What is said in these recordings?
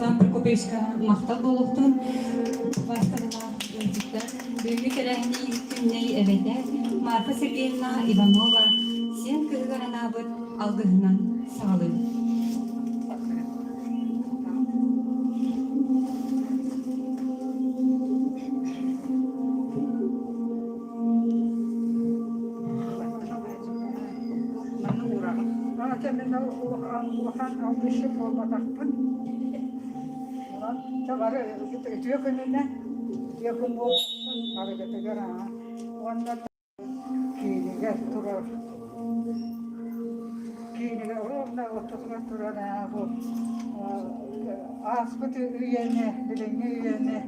Александр Купейска мақтал болуқтын. Бастығыла өздіктер. Бөлгі кәрәхіне күнней әбеті. Марфа Сергеевна Иванова сен кызгарана бұд алғығынан сағылы. Uhan almışım olmadakpın. Ulan tabarı tüyo gününe yakın olmasın. Harekete göre ha. Ondan kiyinige durur. Kiyinige orada oturtma durur ha bu. Aspıtı üyene, bilingi üyene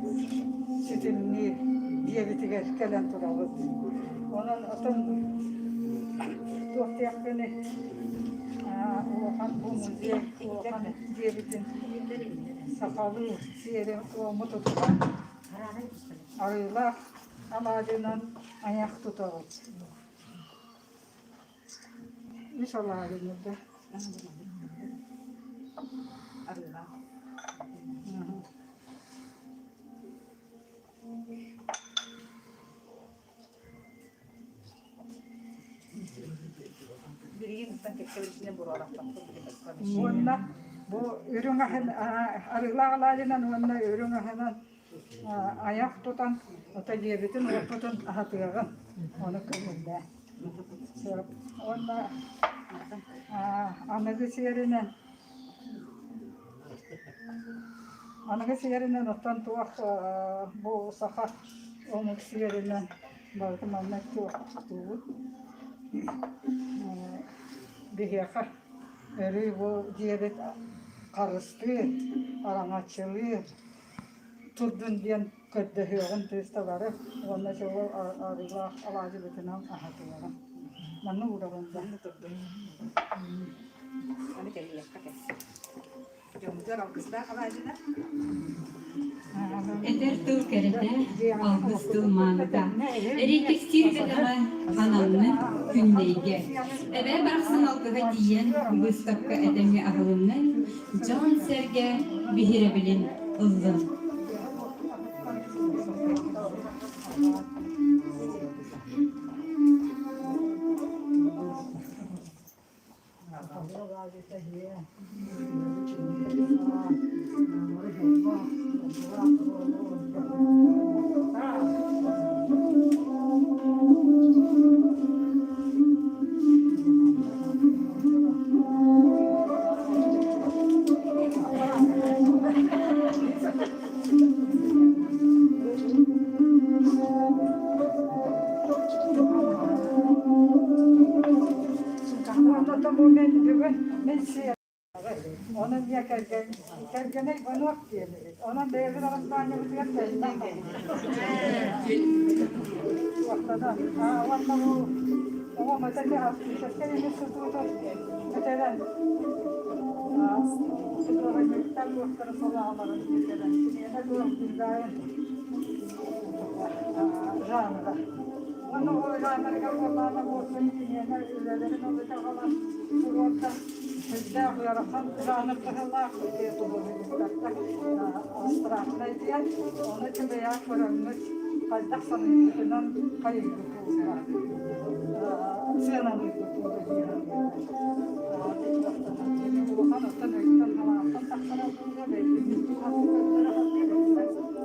sitinli diyabetiga gelen durur. Onun atın tuhtiyakkını Ohan bu müziğe, ohan diyebitin sakalı siyeri o mututulan arıyla amacından ayak tutarız. İnşallah elimizde. Arıyla. Onunla bu ürün arılarla onunla ürün ayak tutan o diyebitin ortadan ahatıyağın onu kırmızda. Onunla anagısı yerine otan tuğak bu sakat omuksu yerine balkım annak tuğak tuğut. Bihiyaka eri bu diyabet karıştı, arangaçlığı, tuddun diyen köddehiyağın testaları, onunla çoğu arılar alacı bütünen ahatıyağın. Manı uğrağında. Hani geliyor, kakes. Jomuzlar alkıslar alacılar. Eder Türkiye'de Ağustos Mağda. Eri tekstil kadar hanımın gündeyge. Eve bıraksın algıga diyen Mustafa Edemli ağılının can serge bihirebilin ızdın. Onun diye kergene banok diye. Onun değerli arasından yapılan da. Vaktada. Vakta bu. O mesele hafif. Şekerini tutuyor. Mesela. Sonra yükten doktora salamaların mesela. Şimdi ne durum bizden. Janra. Onu o janra kapatana borçlu yine ülkelerin o çakalar. Kurulda. Bizde yaratan janr kıhlar diye tutulmakta. Astrafne diye. Onu için veya kuranmış. Kaydak sanatından kayıp tutulmak. Sığınamı tutulmak. Bukan otan ökten halattan taksana oturuyor belki.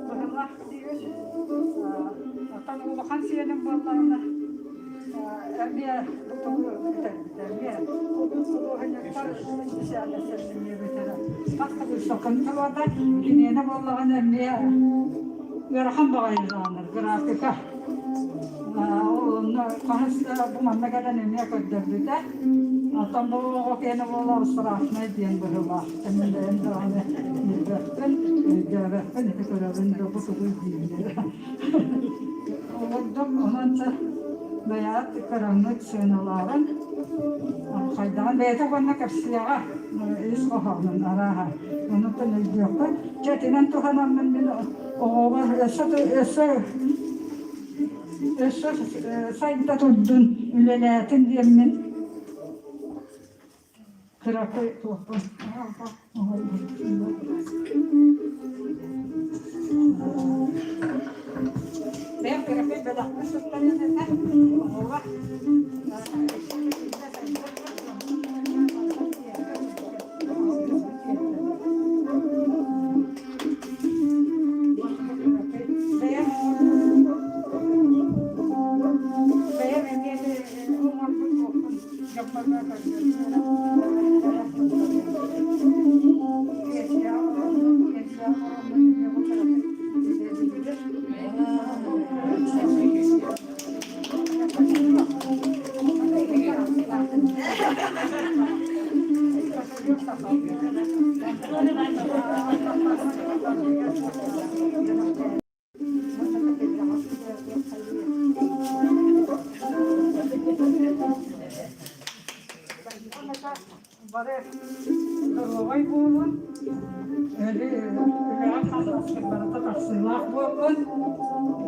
Bahırlar diyor. Otan o bakan siyenin bağlarına erdiye tutuyor biter. O hanyaklar dışarıda sesini biter. Başka bir sıkıntı var da yine bağlarına erdiye yarhan bağırlanır. Grafika. Kahısta bu memleketten emniyet ödüldü de Atam bu okeyne bola ısrafına diyen bırıla. Eminde endahane yürüttün, görüttün, hükürevinde bu tuğu diyindir. Oldum, onunca beyat karanlık sığınaların kaydan beyte bana kapsiyağa is kohanın araha. Onu da ne diyordu? Ketinen tuhanamın bir oğlar sayda tuddun üleletin diyemin kırakı tohum.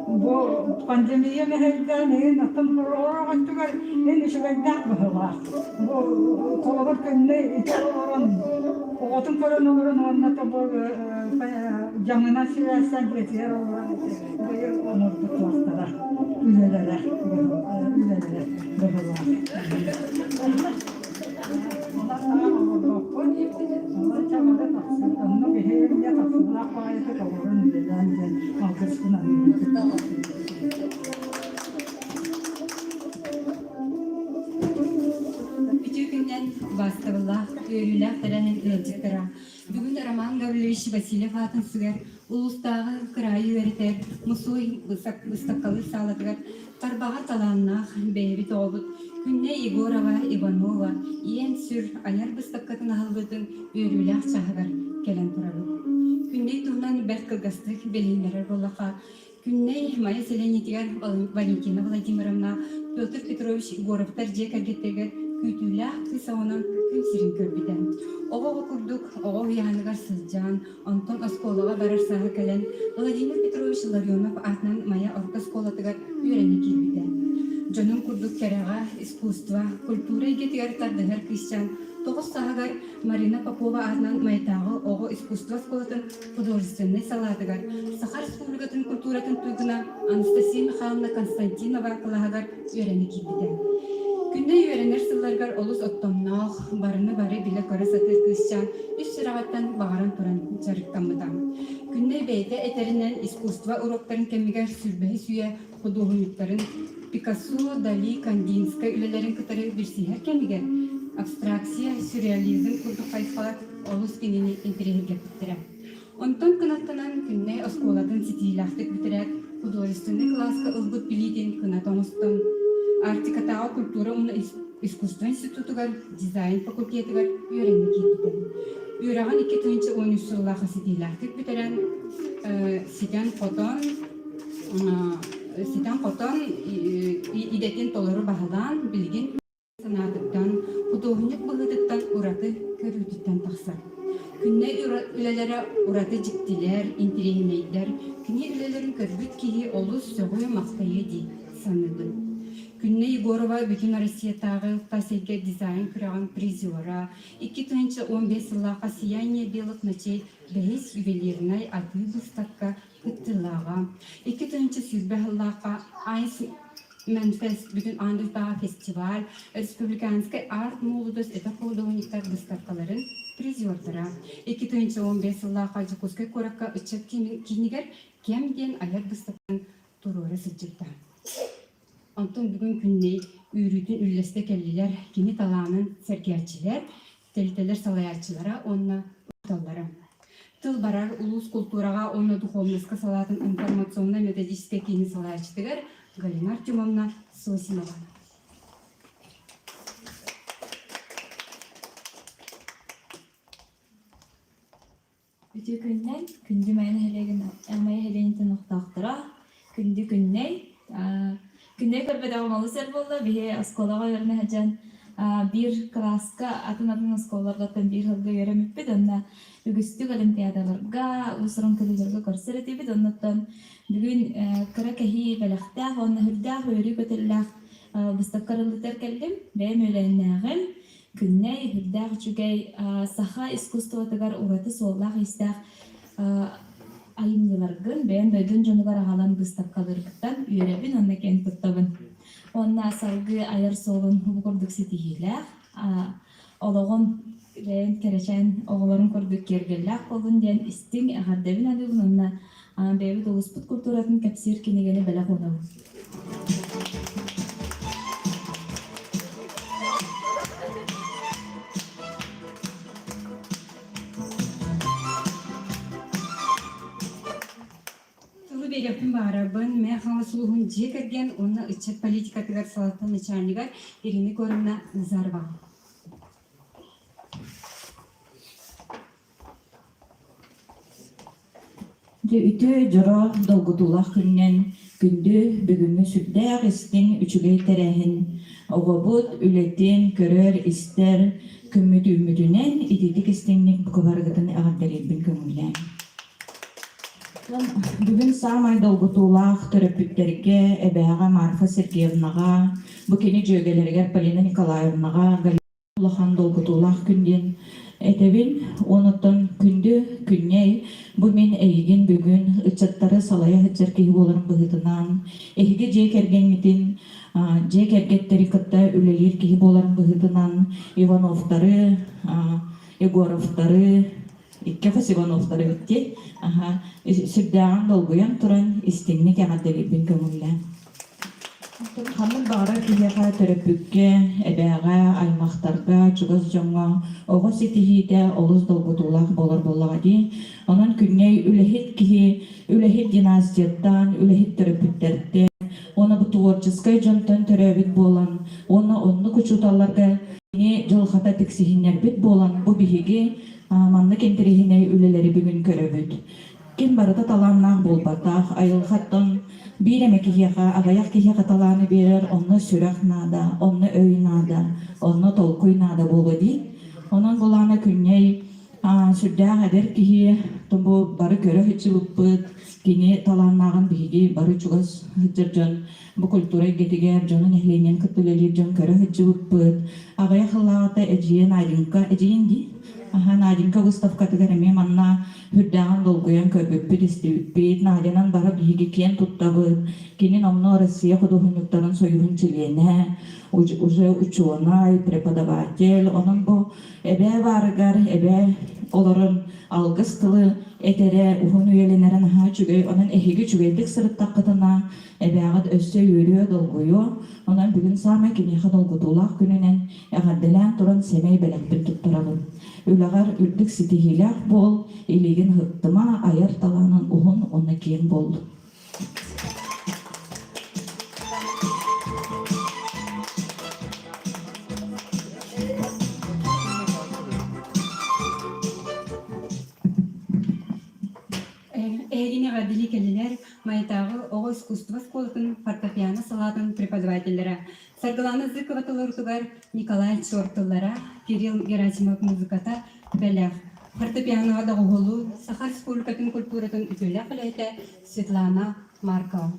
Bu pandemiye mehelden nasıl olarak çıkar en şöyle bakmıyorlar. Bu kolabar kendine içeriyorum. Otun paranın onunla da bu camına sürersen geçer olan bir onu tutmaktalar. Üleler. Bütünkünden bastırıllah, öylülük denen ölçüktara. Bugün Roman Gavrilovich Vasilyev атын süger, Ulus'tağı kırayı öğreter, Musuy ıstakalı sağladıgar, Karbağa talannak, Beybi Toğbut, Günne Igorova, Ivanova, Yen sür, ayar bıstakatın halbıdın öylülük çağıgar, gelen turalı. Günne tuğnan berkılgastık, belinler rollaka, Günne Maya Selenitigar, Valentina Vladimirovna, Pyotr Petrovich Igorovtar Jekagetigar, Kütülah kısağının külsirin körbiden. Oğa kurduk, oğa yanıgar sızcan, Anton Askolağa barar sağı kalen, Vladimir Petrovich Larionov atnan Maya orta skolatıgar öğrenlik ilbiden. Canım kurduk kerağa, iskustva, kultura getigar tardıhar Kristyan, Toğuz sağıgar Marina Popova atnan Maytağı oğa iskustva skolatın художественный saladıgar. Sakar Respublikatın kulturatın tuyguna Anastasia Mikhailовna Konstantinova kılağıgar öğrenlik ilbiden. Günde öğrenir sıllargar olus ottomnağ, barını bari bile kara satır kısçan, üst sıravattan bağıran turan çarıkkamıdan. Günde beyte eterinden iskustva urokların kemiger sürbehi süye huduhunlukların, Picasso, Dali, Kandinsky ülelerin kıtarı bir siher kemiger, abstraksiya, sürrealizm kurduk kayfalar olus kinini intrihi gepittirem. Ondan kınattanan günde oskoladın sitiylahtık bitirek, художественный класска ылбыт билитин кынатонустан, Артикатаа культура уна искусство институтугар, дизайн факультетигар үйренник етуден. Үйраған 2013 жыллағы сетейлақтық бітерен сетен қотон идетін толыры бағылан білген санатыптан, художник бұғыдыттан ұраты көрудіттен тақсар. Күнне үлелері ұраты жіктілер, интерегінейдер, күнне үлелерін көрбіт кейі олыс сөғуі мақтайы дей санылды. Күнне Егорова bütün Россиятағы тасеге дизайн күраған призера, 2015 жыллаға сияние белых ночей бәйс ювелирнай аты выставка күттілаға, 2000 сүрбе жыллаға айс Manifest bütün Andırdağı Festival, Respublikanskay Art Молодость это художниктар выставкаларын призердара. 2015 жыллаға Жукускай Коракка үтчек кинигер кемден аяр выставкан туруры сылжықта. Антон бүгін күнне үйрүтін үллесте келлилер, кини таланын сәргерчилер, телтелер салаячылара, онна ұталлара. Тыл барар улус культураға, онна духовныска салатын информационно-методический кини салаячтыгар Галина Артемовна Сосимова. Үтü күннен, күнді мәйін хелегін ұқтақтыра, күнді күнней, күнней көрбеді алмалы сәр болды, бейе осколаға өріне әжен bir класска атын осколарғаттан bir хылғы өреміп беді, онна үгістік олимпиадаларға, ұсырын көлілерге көрсер етебеді, оннаттан бүгін кіра кәхи бәліқтәқ, онна хүрдәқ, өрі көтілләқ бұстаққарылытар кәлдім, бәйім өләйінәғім, күнней хүрдәқ жүгей саха искусствотығар ұраты соллақ истәқ айымдыларгын бәйін дойдун жонугар агалан быстап калырбыттан үйребин онна кен туттабын. Онна салгы аяр солун хубукурдук ситихилэх, ологон бәйін керечен оголорун курдук кергеллэх болун ден истин агардабин адыбын онна бәйбі долуспут культуратын кәпсир кенегені бәлә қонау. Тулы берепин барабын, мен хаңысылуғын же керген, оны ычет политикатыгар салатын начальнигар Ирина Коровна Назарова. Үтө жоро долгутулах күннен күндү бүгүнгү сүрдәк истин үчүгей терәһин оғобут үлетин көрөр истер күмүдүмүдүнен идидик истинник букабаргытын агардалибин көңүллән. Бүгүн самай долгутулах төрөпүттерге эбэга Марфа Сергеевнага, букини жөгелерге Полина Николаевнага, Галихан долгутулах күнден этебин онотон күндү күнней бу мен эйген бүгүн ычаттары салая хыджар киһи боларын быһытынан эһиге же кергенмитин же кергеттери кытта үлелир киһи боларын быһытынан Ивановтары, Егоровтары, Иккефас Ивановтары битти сүрдәган долгуян туран истинник ягадделибин көңүллән. Хамын бара киһиэхэ төрөпүкке, эбээҕэ, аймахтарга, чугас жоҥҥо, оҕо ситиһиитэ олус долгутуулаах болор ди. Онон күнней үлэһит киһи, үлэһит династияттан, үлэһит төрөпүттерте, оны бу творческай дьонтон төрөбүт буолан, оны онну кучууталларга ни жолхата тиксиһиннербит буолан, бу биһиги манны кентериһинэй үлэлери бүгүн көрөбүт. Ким барыта талааннаах болбатаах, айылхаттан биреме киһиэхэ, агаяк киһиэхэ талааны берер, онно сүрэх наада, онно өй наада, онно толкуй наада болу ди. Онон булаана күнней сүрдээх эдер киһи тумбу бары көрө хычылыппыт, кини талааннаагын биһиги бары чугас хычырдьон, бу культура гетигер дьонун эхлейнен кыттылелир дьон көрө хычылыппыт. Агаяк хыллаата эдьиен Надинка, эдьиен ди? Надинка выставкатыгар эме манна хүрдәган долгуян көрбөппүт истебиппит, Надинан бара биһиги киен туттабыт, кини номно Россия художниктарын союзун члене, уже ученый, преподаватель, онун бу эбе барыгар, эбе олорун алгыс тылы этере ухун үйеленерин чүгөй, онун эхиги чүгөйдик сырыттаккытына эбеагат өссө үйрүө долгуйу, онун бүгүн саама кинеха долгутуулаах күнүнен эгадделен туран семей белекпин туттарабын. Үлэгар үрдүк ситихилях бол, илигин хыттыма аяр таланын ухун онна киен болду. Эрина Гадили келелер майтагы оҕо искусство сколатын фортепиано салатын преподавательлера. Саргалана Зыкова тылыртугар Николай Чортыллара, Кирилл Герасимов музыката бәләх. Фортепианоға да оголу Сахар Республикатын культуратын үтөлә кылайта Светлана Маркова.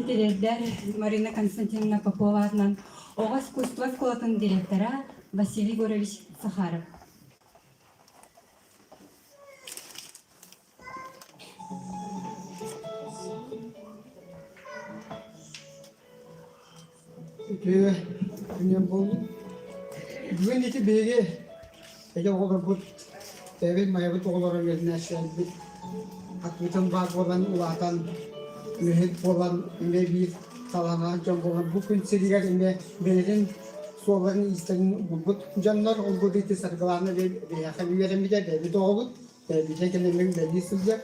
телердер Марина Константиновна Попова Оға искусство школатын директора Василий Горович Сахаров. Бүгін ете беге әйе олар бұд әйе майабыт олар өріне шәлбіт атбытын бар болан ұлатан үйет болан үме бір таланған жан болан бұл күн серігер үме бәлерін соларын истерін бұд жанлар ол бұд еті сарғыланы бәяқы үйерімді бәбі доғылыд бәбіде келемең бәбі сылдеп.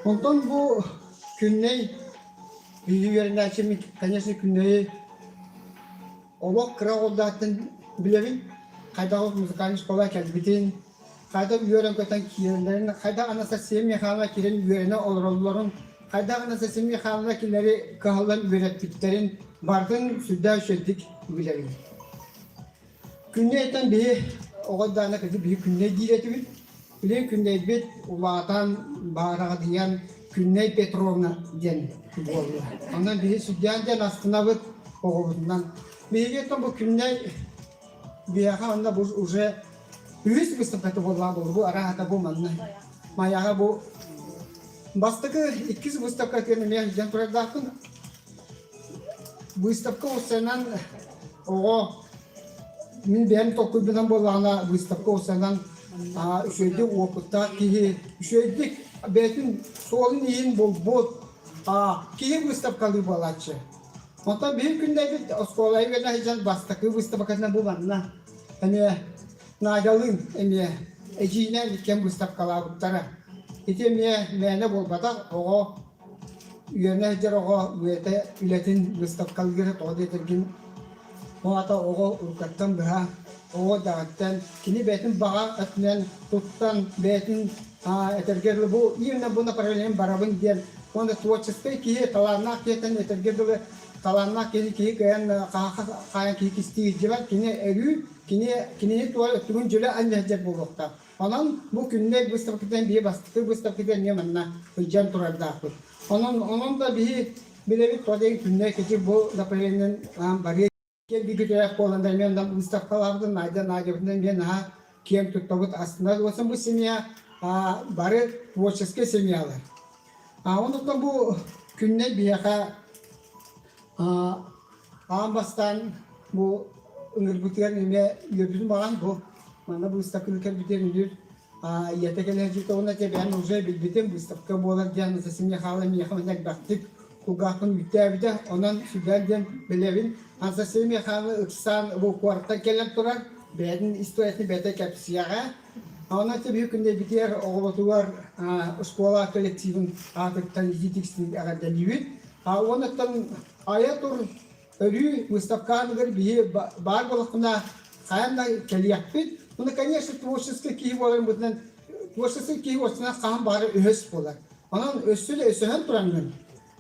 Онтан бұл күнней үйі үйеріне әшемі, конечно, күнней олық қыра олдатын білемін, қайдағы музыкальный школа кәлбітін, қайда үйерін көтен киерлерін, қайда анаса семья қалына керен үйеріне олыролыларын, қайда анаса семья қалына келері қағылан үйереттіктерін бардың сүрді үшеттік білемін. Күнне еттен бейі оғадағына кәді бейі күнне дейреті біл, білен күнне бет ұлағатан бағараға дейін күнне Петровна ден болды. Ондан бейі сүрден ден астына бұд оғылысынан. Бейге еттен бұл күнне бияға анда бұл уже үйіз выставкаты болған бұл, бұл арағата бұл манна. Маяға бұл бастықы 2 выставка керіне мен жан тұрардақын. Выставка осынан оға мен бәрін тоққойбынан болғана выставка осынан үшөйді опытта кейі үшөйдік бәтін солын ең бол бот кейі выставкалы болатшы. Онтан бір күнде бет осколай верна хижан бастықы выставкасына болғанына. Әне нагалын әне әжейінен кен выставкалар бұттары. Ете мәне болбадақ оға үйеріне хижар оға үйеті үлетін выставкалы кере тоғды етірген. Оғата оға ұрқаттан бұға оға дағаттан кені бәтін баға әтінен тұттан бәтін әтергерлі бұл. Үйеріне бұны паралелен барабын ден. Онда творческой кейі таларына кетін әтергерлі таланна кені кайан кайан кисти жибат кені эрүү кені туар түгүн жөлө аннажар болукта. Анан бу күнне выставкадан бие бастыкы выставкадан не манна жан турардакы. Анан да бие билеби тодай күнне кечи бу наполеондун баре кен бигидер коланда мен да выставкалардын найдабынан мен кем туттабыт астында болсам бу семья бары творческий семьялар. Ондықтан бу күнне бияка Амбастан bu ıngırbıtıyan ime yöbüzün bağın bu. Bana bu istakılırken biten bir yetekelerci ona ki ben уже bilbitim bu istakı boğular diyen sesimle halam yakamak baktık. Kugakın yüktevide ondan süberden bilevin. Ansa sesimle halam ıksan bu kuartta gelen turar. Beğenin istoyatını bete kapsiyağa. Ona ki büyük günde biter oğulatular şkola kolektivin artık tanıcıdıksın ağırdanıydı. Ondan Ayatur örü выставканы бие бар болықына қайында келияқпет. Бұны, конечно, творческий кейі боларын бұдынан, творческий кейі осына қаған бары өс болар. Онан өссілі өсінен тұранын.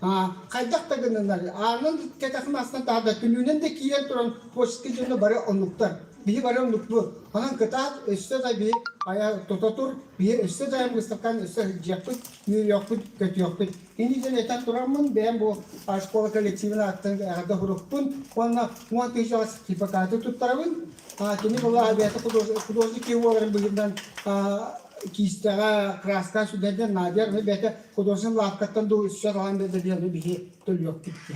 Қайдақ тағынындар. Арынан кетақын астынан тағда күнінен де кейен тұран творческий жөні бары онлықтар. Бие бары онлықпы. Онан кітақ өсі да бие ая тұтатур. Бие өсі дайым выставканы өсі жақпыт, үйір яқпыт, көт яқпыт. Иниден етен тұрамын, бәйім бұл школа коллективіне аттың ағада құрықпын. Онына мұған түйші сертификаты тұттарабын. Кені бұл әбеті художник кеу оларын бұйымдан кистаға, краска, сүдерден надер, бәйті художник лаққаттан ду үсші қалан бәді бәді бейі түл yok кетті.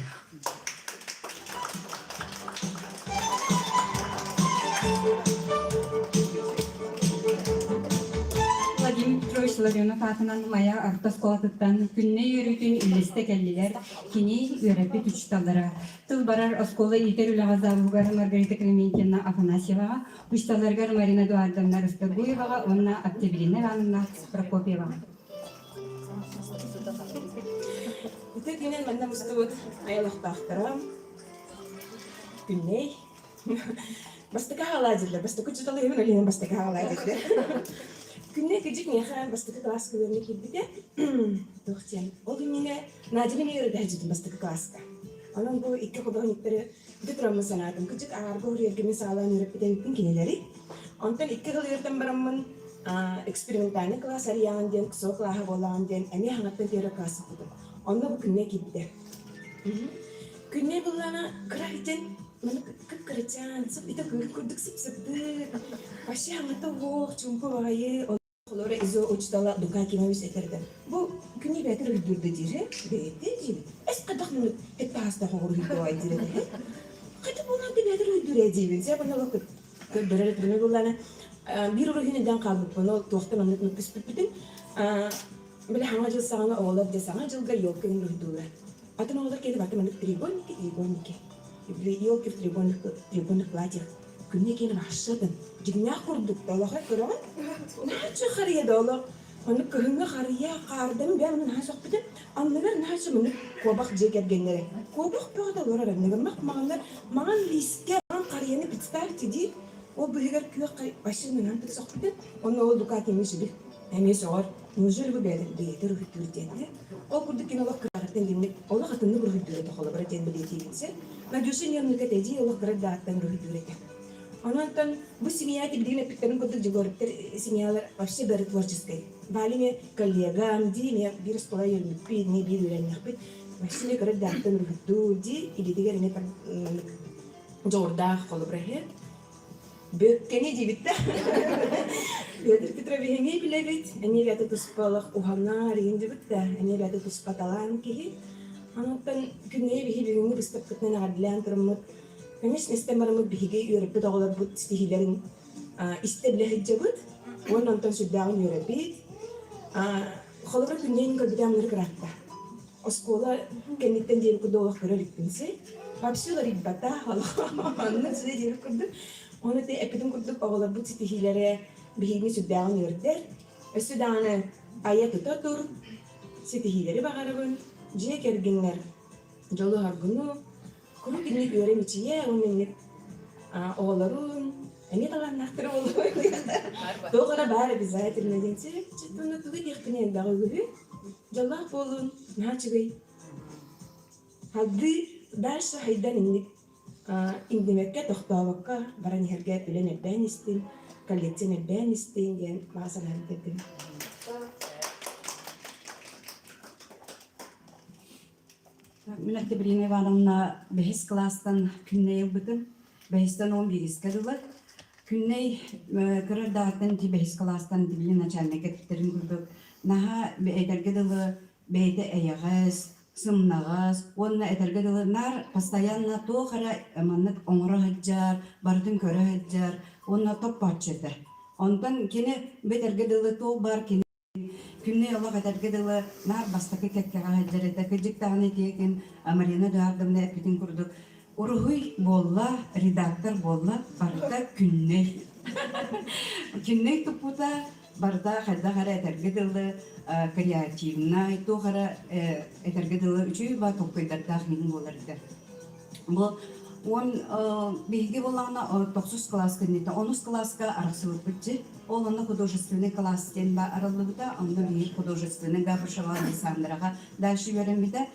Владимир Петрович Ларионов атынан мая артосколатыттан күнне үйрүтүн үлесте келдилер, кини үйрәпі түчталара. Тыл барар оскола итер үлағазалугар Маргарита Клементьевна Афанасьеваға, түчталаргар Марина Эдуардовна Ростогуеваға, онна Октябрина Ивановна Прокопьеваға. Үтек менен манда мустубут аялыктактырам. Күнней. Бастыка халадырлар, бастыка чуталы эмен элен бастыка халадырлар. Күнне кежик меха бастыка класска көрүнө келбиде. Тохтен. Ол күнне Надиме нерде хажыдым бастыка класска. Анан бу икки художниктери бүт турамын санадым. Кежик арго өргө мисалан өрөппеден кинелери. Онтан икки кыл өрдөн барамын. Экспериментальный класс арыян ден, кысоо класса болан ден, эми хаңаттан тері классы будым. Онда бу күнне келбиде. Күнне булана крайтен мана кырчан сып ите күрдүк сыпсыпты. Башы аңата вок чумпу багайы олора изо очтала дука кимавис этерден. Бу күнне бетер үлдүрдү дире. Бете диби. Эс кадак мына этпаста хогур дип дире. Кайда булна деп бетер үлдүрө диби. Се бана лок көрдөрөр күнне булана бир урухинеден калып бана токтон анын кыспыптын. Биле ханга жыл сагана оолар де сага жылга ёлка үлдүрө. Атын оолар келип атымын трибонники. Ёлка трибонник платье. Күнне келип ашшадым. Жигнах курдук талага көрөгөн. Нача хария доло. Аны кыһыңга хария кардым ben мен хасак битен. Аннагар нача мен кобак жегергенлер. Кобак бөгөдө олар эмнеге маган лиске маган карияны представьте ди. Ол бигер күйөк башынан тексак битен. Оны ол дука кемиш бит. Эмес ор. Неужели вы бетер үтүрденде? Ол курдук кинолог кыратын димник. Олар хатынны бир үтүрдө тоголо бир ден билетибинсе. Надюшин ямныкет эди олар кырда аттан үтүрдө. Онтон бу семья тибдине питтерин курдук жигорттер семьялар вообще бери творческий. Балиме коллегам диме бир скола йөрмүппи, не бир үйрөнмөкпүт. Вообще кырда аттан үтүрдө ди или дигер не жорда холобрахе. Бөккени дибитте. Петр Петрович билебит. Они вяты туспалах уханар индибитте. Они вяты туспаталан киһи. Анан күнне бихибигини быстыктын адлан турмут. Конечно, истемармыт бихиге үйрөппүт оголор бут стихилерин истеблехиджебит. Онан тон сүддагын үйрөппит. Холобра күннен көрбүдамныр кыратта. Оскола кенниттен дейин кудоолох көрөлүкпүнсе. Вообще риббата анны сүдө дейин курдук. Оны те эпидем курдук оголор бут стихилере бихиги сүддагын үйрөттер. Өсүданы ая тутатур. Стихилери багарыбын. Жие кергенлер. Жолу харгуну. Куру кинник үйрөмичие, оннек оголорун, эне таганнактыр болбой. Тогора бар обязательно денсе, четтону тугу дехтинен дагы күбү. Жаллах болун, начыгый. Хадды дальше хайдан инник индемекке тохтообакка баран херге билен эббен истин, коллектен эббен истин ген маасаларын дедим. Мен Тебрина Ивановна бехис класстан күнней бытын, бехистан 11 кадылы. Күнней кырырдартын ти бехис класстан дибили начальник эттерин күрдүк. Наха этергедылы бейте эягыз, сымнагыз, онна этергедылы нар постоянно тохара маннык оңро хаджар, бардын көрө хаджар, онна топ бачыды. Ондан кene бетергедылы то бар кene күнне олақ әтәргеділі нар бастақы кәткеға әддәреді. Күдік тағын етеген Марина Дуардымны әпкетін күрдік. Урғый болла, редактор болла, барда күнне. Күнне тұппыда барда қайда қара әтәргеділі креативна, ето қара әтәргеділі үші ба тоққайдардақ менің боларды. Бұл он бейге болағына 9 класс көннеті, 10 класска арақсылық бітті. Ол оны художественный класстен ба аралығыда, онда бейір художественный Габышева Александраға дальше веремеді.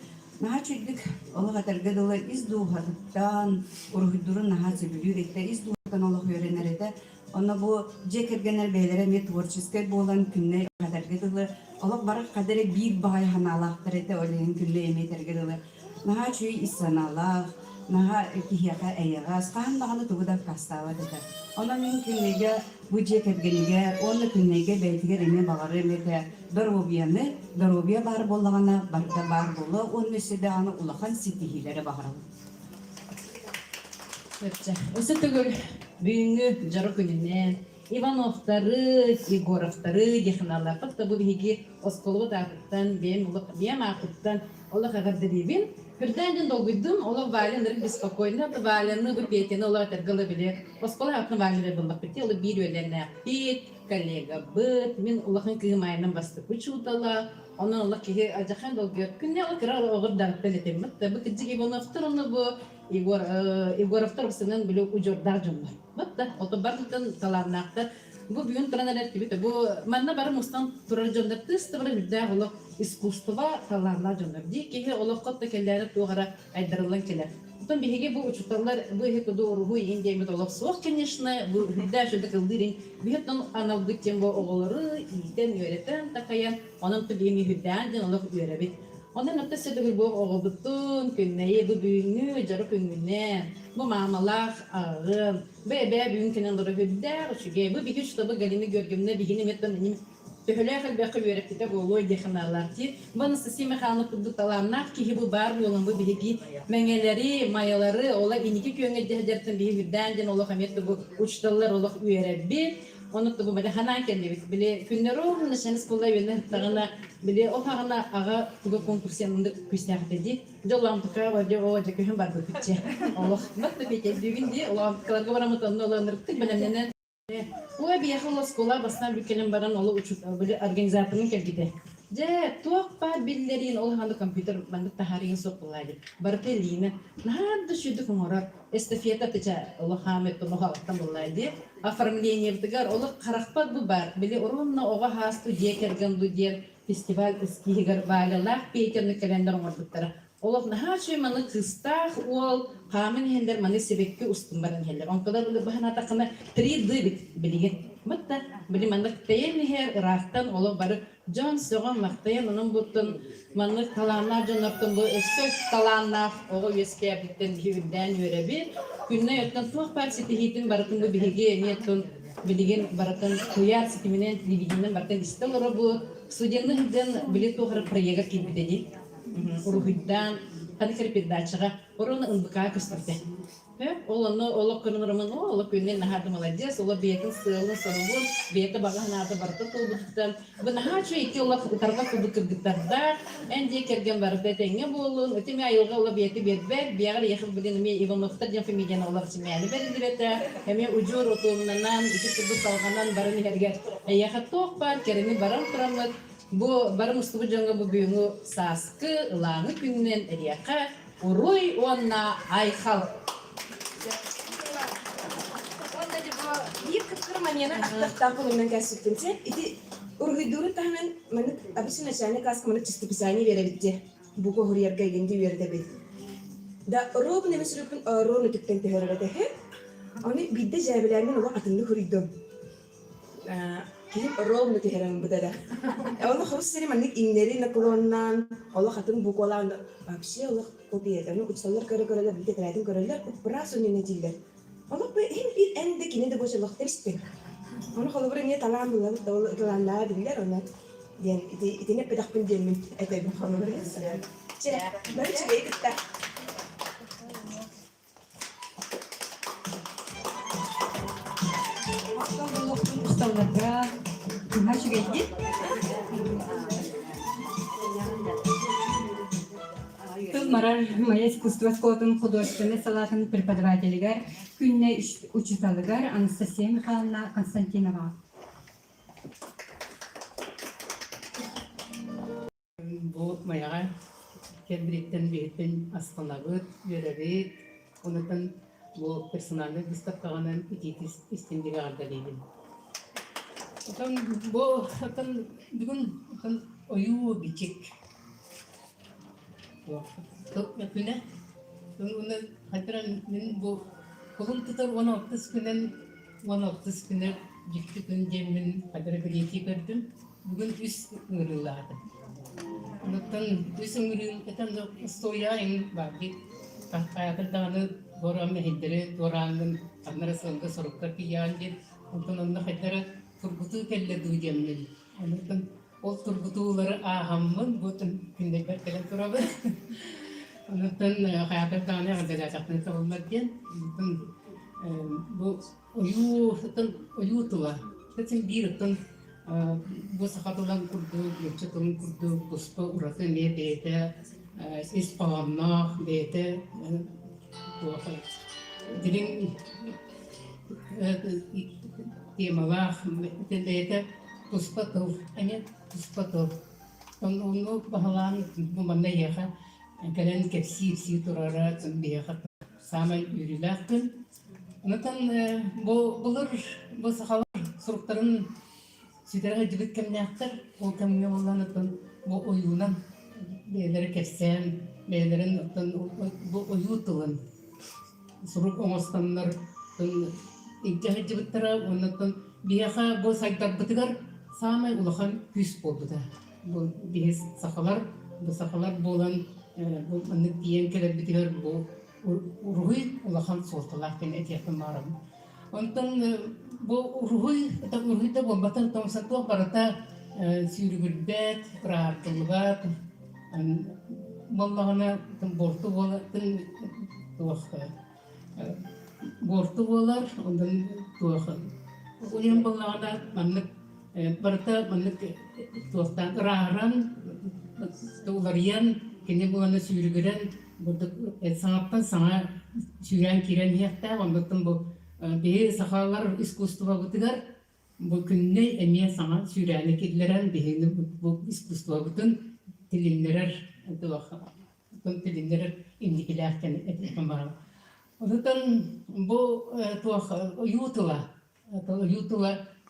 Наға чүйдік олық әтәргеділі издуғадықтан, ұрғыдырын наға сөбілі ретті, издуғадықтан олық өренер еді. Оны бұл жекергенер бейлері ме творческий болан күнне әтәргеділі, олық барақ қадары бір бағай ханалақтыр еді, олеген күнне еме әтәргеділі. Наға чүй исаналақ, наға кихияға әйіғаз, қағандағаны тұғыда қастава деді. Ona mümkünlüğü bu ceketgeniге, onu künnege beytiger eme bağırı emede Darobiya bar bolağına barda bar bolu, onun üstüde anı ulağan sitihilere bağıralım. Осы түгіл бүйінгі жарық күнінен Ивановтары, Егоровтары деханалар. Факта бұл бейге осколығы тағыттан, бейм ақыттан олық ағырды дейбін. Бірден долгойдым, олық валяныр беспокойны, валянны бұл бетені олық әтергілі біле. Осколы ақтын валяныр болмақ бітті, олық бір өлеріне ақпет, коллега бұд, мен олықын күйімайынан басты күч ұтала. Onun Allah ki ajakan dolgu günne o kira oğur dağıttan etemmet. Bu kıcık Ivanov'tar onu bu Igorov'tar bısının bile ucur dağcımlar. Batta otobarlıktan talarnaqta. Bu büyün traneler gibi bu manna barı mustan turar jönler tüstü barı hüdda oluk iskustva talarlar jönler. Di ki oluk kotta kelleri tuğara aydarılan keller. Потом беги bu uçutanlar bu hep doğru bu Indiya metodolog soğuk конечно bu hüdda şöyle kıldırın. Bihattan analdık tem bu oğulları iyiden öğreten takayan onun tübemi hüddadan oluk öğrebit. Ondan nokta söyledi bu oğuldun günneyi bu büyüğünü jarı küngünden bu mamalar ağır bebe büyüğünkenen doğru hüdder şüge bu bir güç tabi galimi görgümne bihini metten inim töhüler belki öğretide bu loy dehnalar ki bana sesime hanı kudu talanlar ki bu bar yolun bu bihigi mengeleri mayaları ola iniki köngü dehderten bihi hüdden ola hamet bu uçtalar ola öğretbi onu da bu böyle hanan kendi bile günler oldu nişanız kolay böyle tağına bile o tağına ağa bu konkursiyonunda küsnek dedi. Dolam tıka var diye o cekehim var bu bitçe. Allah bak da bir düğün diye Allah kalarga varamatan olanırdık benim o bir yakın skola bastan bir kelim baran ola uçuk böyle organizatörün kelgide. Je tuak pa billerin ola handu komputer bandı taharin sokulaydı. Bartelina nahar düşüdü kumorak estafeta teca ola hamet to nohaltan bulaydı. Оформление тыгар олы қарақпат бұл бар. Біле ұрынна оға хасту декерген бұл дер фестиваль іскігер бағалақ пейтерні календар ордықтары. Олық наға шөй маны қыстақ ол қамын хендер маны себекке ұстын барын хендер. Онқадар ұлы бұхын атақына 3D бит білеген. Бұтта біле маны қытайын хер Ирақтан олық бары Джон соған мақтайын оның бұттын маны таланна жонақтың бұл өссөк таланна оғы өске әбіттен үйірден өребі. Günne yattan tuğ partisi tehitin baratın bu bihege niyetun bilgin baratın kuyar sitiminen televizyondan baratın istiyor bu stüdyenlerden bilet tuğra proyekta kibidedi. Uruhiddan hadi kerpiddaçıga orana ındıka kıstırdı. Olanı ola kırınırımın ola günne nahardı maladies ola biyetin sığılın sarılın biyete bağıhanada baratı tuğduktan bu naharçı iki ola targa kudu kırdıklarda en diye kergen baratı tenge bolun ötemi ayılga ola biyeti biyetber biyagar yakın bilin mi Ivan Muhtar jan femigene ola simyani berindi bete hemi ucur otuğunanan iki kudu salganan barani herger yakat toğ par keremi baran kuramut bu barın ustubu janga bu büyüğü saskı ılağını günden eriyaka uruy onna ayxal. Onda diye bir kırmaniyana aktar kolundan kasıtınca iti urgiduru tahmin manık abisin aşağıya kask manık çıstı pisani verebildi. Bu kohuriyar gaygendi verdi bir. Da rob ne mesela pun rob tükten tehirle tehe. Onu bidde cevablarının ola atını huridum. Kim rob ne tehirle bu da. Allah harus seri manık inleri nakulonnan Allah atın bu kolan abisi Allah kopya onu uçsalar kara bidde teratin karalar beras önüne diller. Allah bu hem bir endekini de boşalık tersten. Onu kalau berani talan bulan talanlar diller ona. Yani ini pedak penjemin itu kalau berani. Cek, baru cek kita. Ustalarga hoş geldin. Тыл марар моя искусство скотын художественный салатын преподавателигер күнне учиталыгар Анастасия Михайловна Константинова. Bu mayağa kendirinden beytin aslanabıt, yörevi, ondan bu personelin distaklarının ititis istindiği ardalıydım. Bu bugün oyu biçik. Çok yapına. Onu hatıran bu kolum tutar 16 günden ciddi gün cemin hatıra bileti gördüm. Bugün üst ürünlerdi. Ondan üst ürün eten de stoyayım bagi. Kahkaya dağını doram mehindere doranın anarasında soruklar piyancı. Ondan hatıra turgutu kelle duyacağım. Ondan o turgutuları ahamın butun günde berkelen turabı. Ondan hayatı tane ada jakne savunmakken. Bu oyu tuwa. Tetsin birten bu sakatulan kurdu, yurtçatun kurdu, puspa uratı ne bete, ispamna bete. Bu dilin temalar bete puspa tuh, ini puspa tuh. Onu bahalan bu mana ya kan? Kalian kepsi turara biya sama yürülerken. Ondan bu sahalar sorukların sütera cibit kemnektir. O kemne olanıdan bu oyunan beyleri kepsen, beylerin bu oyu tuğun. Soruk omastanlar İlcahı cibittere ondan biyaha bu sayılar bitigar sama ulakan küs oldu da. Bu bihes sahalar bu sakalar bolan bu anlık diyen keler bitiyor bu ruhi ulakan soltalak ken etiyatın varım. Ondan bu ruhi da bombatan tam satu barata sürgülbet, rahatlıgat, Vallahi bortu bolar, bortu bolar, ondan tuh. Ulian vallahi manlık, barata manlık tuhtan raharan, tuğlarian, kini bulanı sürgülen, burada sanattan sana süren kiren yahta, ondan bu bir sahalar iskustuva butigar, bu günne emiye sana süreni kedilerin bir bu iskustuva butun dilinler tuh dilinler imdikilerken etmem var. Ondan bu yutula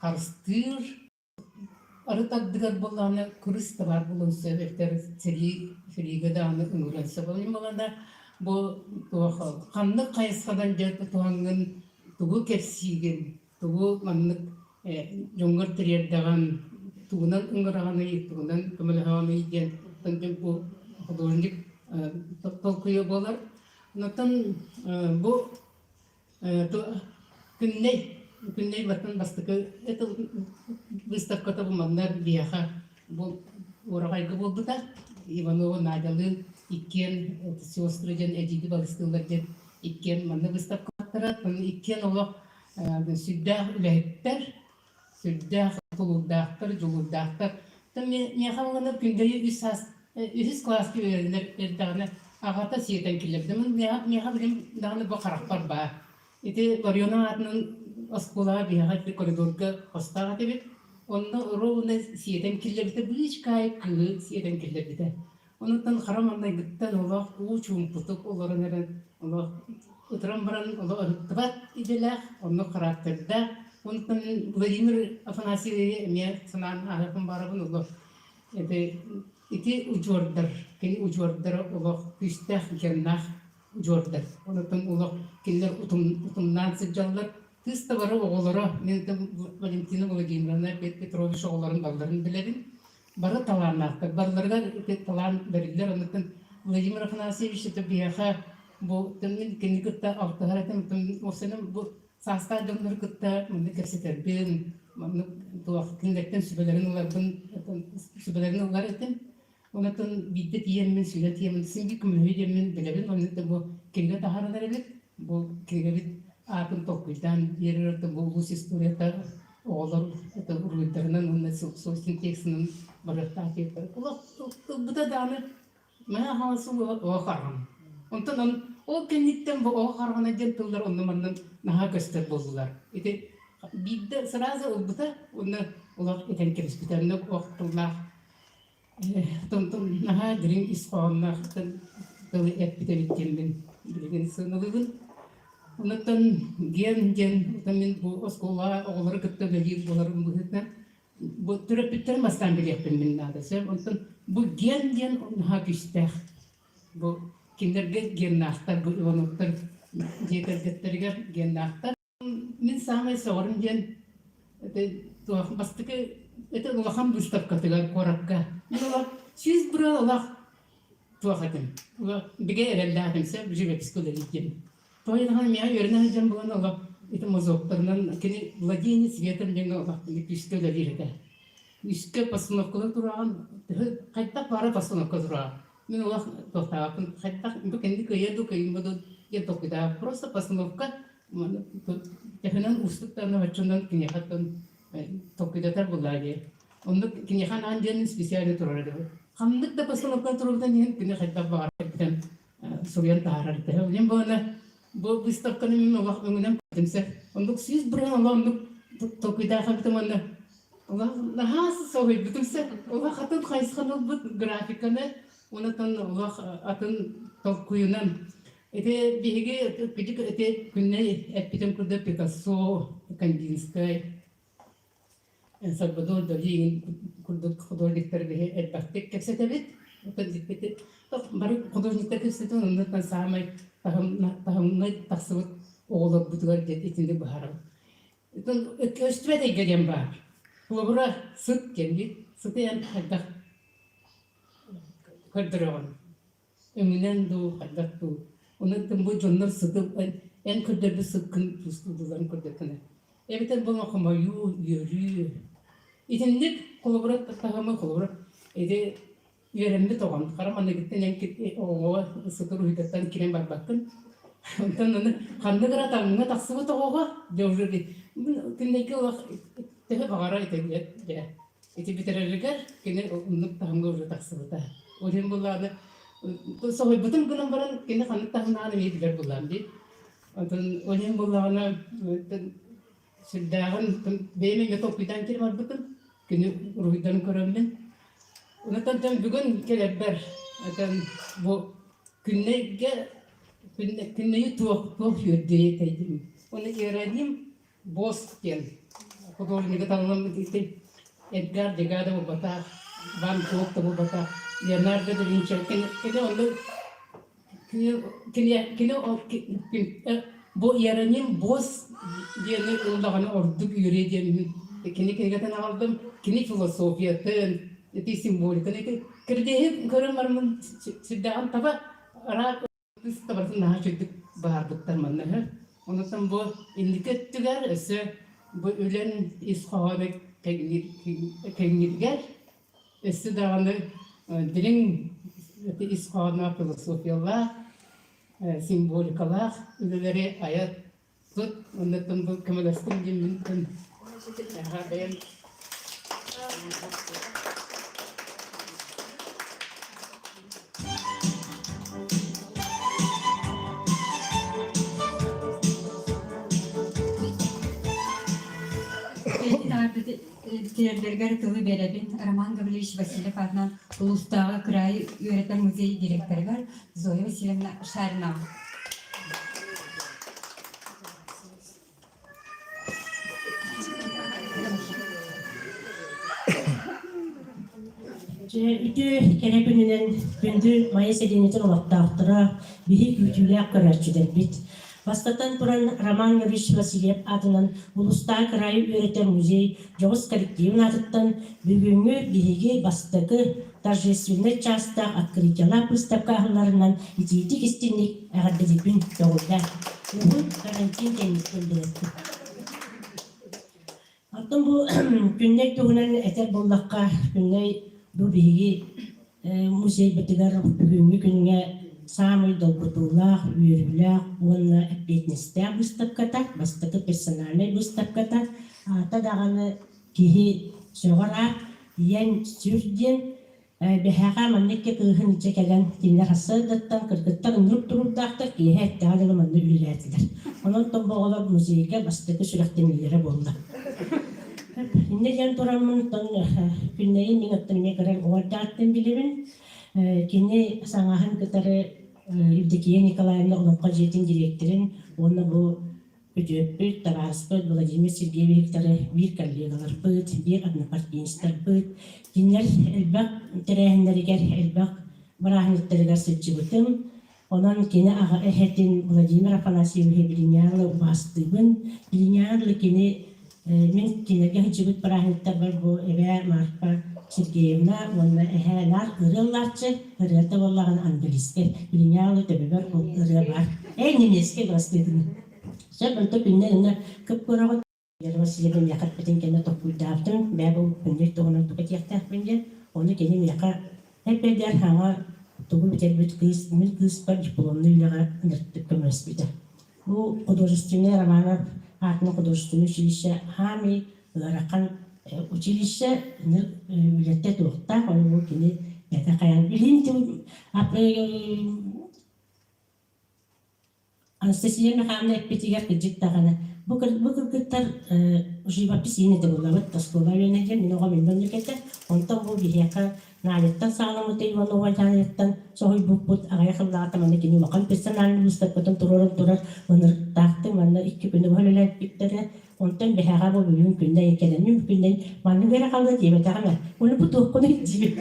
karstır arıtak diğer bollağına kurus da var bulun sebepler seri gadanı üngulan sebebim bolanda bu kanlı kayıskadan jet tuğangın tuğu kepsigen tuğu manlık jongar teriyerdagan tuğunan ıngırağını tuğunan kımılağını yiyen tanjım bu hudurnik tolkuyor bolar. Natan bu Күнней батын бастыкы это выставката булманнар бияха бу урагайгы болду да Иванова Надялы иккен сестры жен эдиди балыстылар жен иккен манна выставка аттарат иккен олох сүддах үлэхиттер сүддах тулуддахтар жулуддахтар мехалганы күндөйү үс класски бердагына агата сиетен килердим меха билим даганы бу каракпар ба ити горюна атнын Оскола бияхат bir koridorga hostağıtı bit. Onda roğuna siyeden kirlerdi bir kay kılı siyeden kirlerdi de. Ondan karamandan gitten Allah uçum putuk onların eren Allah oturan baran Allah arıttıbat idiler onu karakterde. Ondan Vladimir Afanasyevi'ye emiye sanan arapın barabın Allah. İti ucurdur. Kini ucurdur Allah üstah cennah ucurdur. Ondan Allah killer utumdan sıcallar. Kız da var oğulları, ben de Valentina Vladimirovna Petrovich oğulların ballarını biledim. Bara talanlar, ballarlar talan verirler. Ondan Vladimir Afanasyeviç de biyaha bu temin kendi kıtta altı haratem o sene bu sasta dönür kıtta bunu keseter ben bunu tuhaf kindekten sübelerini ular ettim. Ondan biddet yemin sület yemin singi kumühü yemin biledim. Ondan bu kendi taharanlar evet bu kendi Atın tokuydan yerine bu istoriyata oğlar ruhlarının onun sosyal tekstinin barışta yapar. Bu da dağını mena havası o karın. Ondan o kenditten bu o karına gentiller onların naha göster bozdular. İşte bir de sırası bu da onlar olar eten kirişbiten oktular. Tonton naha dirin iskonlar tabii epite bitkenmin bilgin sınırlıgın. Ondan gen tamin bu oskola oğulları kıtta belki bunların bu hütler bu terapitler mastan bile yapın minnada sen ondan bu gen ha güçler bu kinderge gen nahtar bu Ivanovlar yeterliler gen nahtar min samay sorun gen tuh bastıkı ete ulaham büstap katıgar korakka ulah siz bura ulah tuh hatim ulah bige ereldatim sen bize psikoloji gen Toydan ya yerine can bulan Allah itu mazoklarından kini Vladimir Svetov dengan Allah pistol da virde. Üske pasnovkada duran kayta para pasnovkada duran. Min Allah tohtapın kayta bu kendi kaydu kayınmadı ya tokida просто pasnovka tehenan ustuklarına açından kini hattan tokida tar bulaje. Onu kini han anjen spesial turardı. Hamdık da pasnovka turardan kini kayta para bitan Sovyet taharardı. Hem böyle bu выставканы мен Allah öngünden kimse. Onduk siz buraya Allah onduk tokuyda kalktım onda. Allah nasıl soğuk bütünse Allah atın kayıskanı bu grafikanı ondan Allah atın tokuyunan. Ete bihige küçük ete günne epitem kurda Picasso, Kandinsky, Salvador Dali kurda hudurnikler bihe elbette kepse tabii. Ondan dikkati. Bari hudurnikler kepse ondan samay tahımına tasavvur oğlu budular içinde baharım. Köstüme de gelem var. Kulabura sık kendi, sık yan hatta kırdırağın. Ömünen du, hallat du. Onun tüm bu canlar sıkıp en kırdır bir sıkkın pustuduların kırdırkını. Evet bu makama yürü. İtinlik kolaborat tahamı kolaborat. Ede yeremde toğam. Karamanda gittin en gitti o sıkır uydattan kiren bakın. Ondan onu kandı kara tanına taksıbı toğuğa diyordu. Tindeki o tehe bağıra ite ya. İti bitirirler kene onluk tahamı orada taksıbı ta. Oden bunlarla soy bütün günün baran kene kandı tahamına ne yediler bunlar di. Ondan oden bunlarla sedangkan benim yang top bidang kiri mar betul kini ruhidan koramin unatan jam bukan kelebar akan bu kene tuak yudi tajim unik yaradim bos kian kodol ni kata orang itu Edgar Degas ada bata Van Gogh ada bata Leonardo da Vinci kene orang kene bu yaranim bos dia ne ulangan orduk yürü diye kini katan aldım kini filosofiyatın eti simbolik kini kerjanya karamarman sedang tapa ara seperti nah cukup bahar mana onu tam bu indikatör ise bu ölen ishabe teknikler ise dağını dilin eti ishana filosofiyalar simbolikalar ülkeleri ayat tut ondan bu kemalastım gibi ben Bitirirlerger tılı berabin Roman Gavrilovich Vasilyev adından Ulustağı Kırayı Öğretmen Müzeyi Direktörü Zoya Vasilyevna Şarina. Ütü kere gününden gündü Mayıs edeniyetin olattağıttıra bihi gütüyle kararçıdır bit. Бастатан туран Роман Гаврилович Васильев атынан Улустаа крайы Öğretmen Müzeyi Жоғыз коллективін атыттан бүгінгі биһиги бастакы торжественный частах открытиялар выставкаларынан итиитик истинник әғаддедипин тоғылда. Бүгін карантин кенник көлдерді. Аттан бұл күнней туғынан әтер боллаққа күнней бұл биһиги музей бітігер бүгінгі күнге самый долготулах, үйрүлах, онна әппетнесте выставката, бастакы персональный выставката, тадағаны кихи соғара, ен сүрден, бәхәға маннекке кыйхын иче кәлен тинлер хасыдаттан, кыргыттар ынрып туруддақтар, кихи әттәғылығы манны үліләтілер. Онын томбоғылар музейге бастакы сүрәқтенлері болды. Инне жан турамын, күннейін мен өттініме көрер оғардағаттен білемін, кені саңаһын кытары Евдокия Николаевна Олонқа жетин директорын, оны бұл өтөппүт, табаспыт, Владимир Сергеевичтары бір коллегалар бұд, бір однопартийнстар бұд. Кенлер әлбақ тәрәхіндерігер, әлбақ барахынеттерігер сөтчі бұтым. Онан кені аға әхетін Владимир Афанасьевиче Билинярлы бастыбын. Билинярлы кені мен кенерге хыджыбыт барахынеттер бар бұл әвә Марфа Сергеевна, онна эхэнар ырылларчы, ырыта боллағын английский, билинялы төбебер ыры бар. Немецкий бастыдым. Сөп онта күнне үнне көп көрағыт. Васильевна яқат бітін кені тоқпүйдавдым. Бәбі күнлер тоғынан тұқыт яқтақ бінде. Оны кені яқа әпелдер хаңа тұғы бітер бүт кыз, мен кыз бар дипломны үйліға үндірттік көміріс біді. Бұл художественный романы, артының художественный училище хами, ылараққан училище үлетте туықта, оны бұл кені әті қаян білейін. Анастасия Михайловна әппетігер кіджіктағаны. Бұл кіргіттар живопис ені де болабыт, таскола өйнеден, мен оға мен бөлікетті. Онтан бұл бейеқа налеттан сағаламыты Иванова жанеттан соғый бұқ-бұт ағай қылдағаты маны кені мақал персональный ұстаппытын тұрар, оныртақты маны 2 күні бөлілер біттері. Ondan behaga bu bugün günde yekelen mümkünden manı vere kaldı diye betağına. Onu bu tohkunu diye.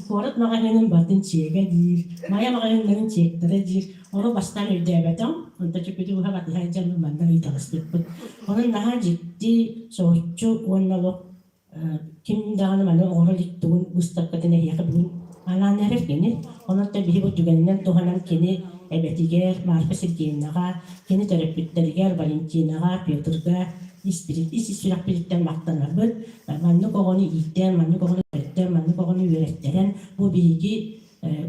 Korat mağanının batın çiğe değil. Maya mağanının çiğekleri değil. Onu baştan ödeye betam. Onda çünkü bu hava diye canlı mandan italıstı. Onun daha ciddi soğutçu onunla bu kim dağını manı oğru littuğun ustakatına yakı bugün Аланарев кини, онотта биһи бу түгеннен туханан кини эбетигер, Марфа Сергеевнага, кини терапевттеригер, Валентинага, Петрга, испирактен мактанабыт, манны когону иттен, манны когону терттен, манны когону үйректерен, бу биһиги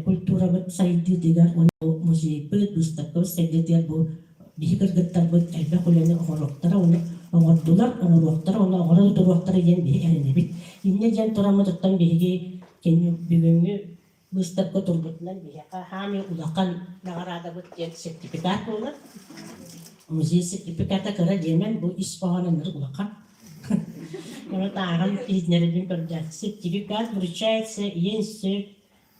культурабыт сайдыдыгар, onu музейбыт, выставкабыт сайдыдыгар, бу биһи кыргыттарбыт, элбе кулени оҕороктара, onu оҥордулар, оҥоруоктара, onu оҥора туруоктара диэн биһи эренебит. Инне диэн тураммытыттан биһиги кенни бүгүнгү выставка турбутунан биһига хами улакан нагарадабыт диэн сертификат болар. Музей сертификата кыра диэмен бу ис оҕонаннар улакан. Onu tağın iznlerinin göreceğiz. Сертификат вручается Енсек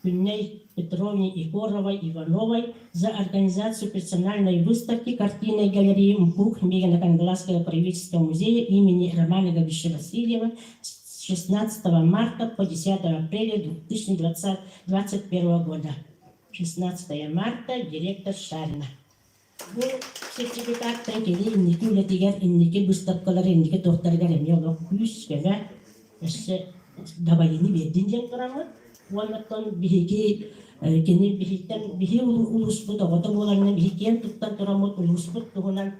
Кунней Петровне Егоровой Ивановой за организацию персональной выставки картинной галереи МПУК Мегано-Кангласского правительственного музея имени Романа Габиша Васильева с 16 марта по 10 апреля 2021 года. 16 марта, директор Шарина. Bu sertifikatten keli inniki ületiger, inniki büstakkalar, inniki tohtargar emiyorlar. 100 kere işte dabayını verdin diye duramı. Ondan bihiki keni bihikten bihi ulus bu da oda bolarına bihikiyen tuttan duramı ulus bu tuhunan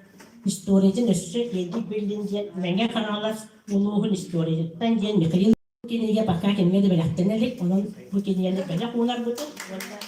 historijin üstü geldi bildin diye menge kanalar uluğun historijinden diye Mikhail keniye bakar keniye de belirtenelik onun bu keniye de belirtenelik onlar bütün ondan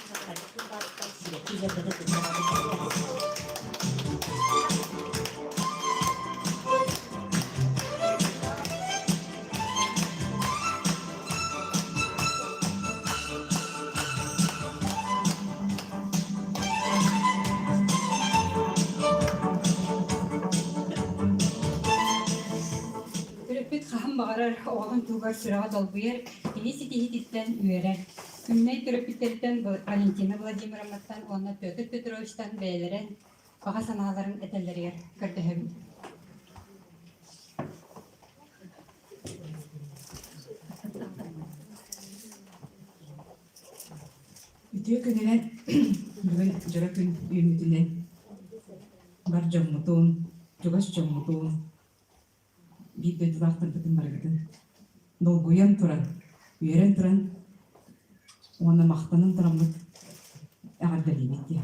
Türepit xaham bağırar oğlan tuğgar sırağa dolbuyar. Kilisi tihititten üyerer. Kümmey türepitlerden Valentina Vladimirovna'dan, ona Petr Petrovich'tan beyleren bağa sanaların etelleri kırdehim. Ütüye könülen bugün jara kün ümitine var jommutun, jogaş jommutun, bir de dudaktan bütün bargıdın. Dolguyan turan, üyeren turan, ona mahtanın turamlık ağırdali bitti.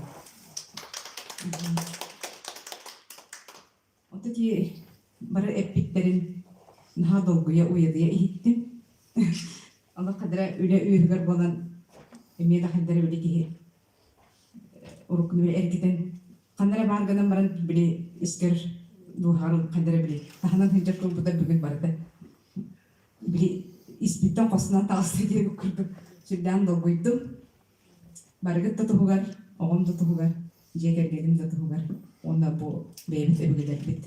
Otu ki bara epitlerin naha dolguya uyadıya ihittim. Allah kadara öyle üyügar bolan emniyet akadları öyle ki urukunu böyle erketen kanlara barganan baran bile isker duharul kadara bile tahanan hıncar komputer bugün barada bile ispitten kosunan tağısı diye kurduk. Şuradan dolguydum. Bargıt da tuhugar, oğum da tuhugar, jeker gelim da tuhugar. Onda bu bebet ebegeler bit.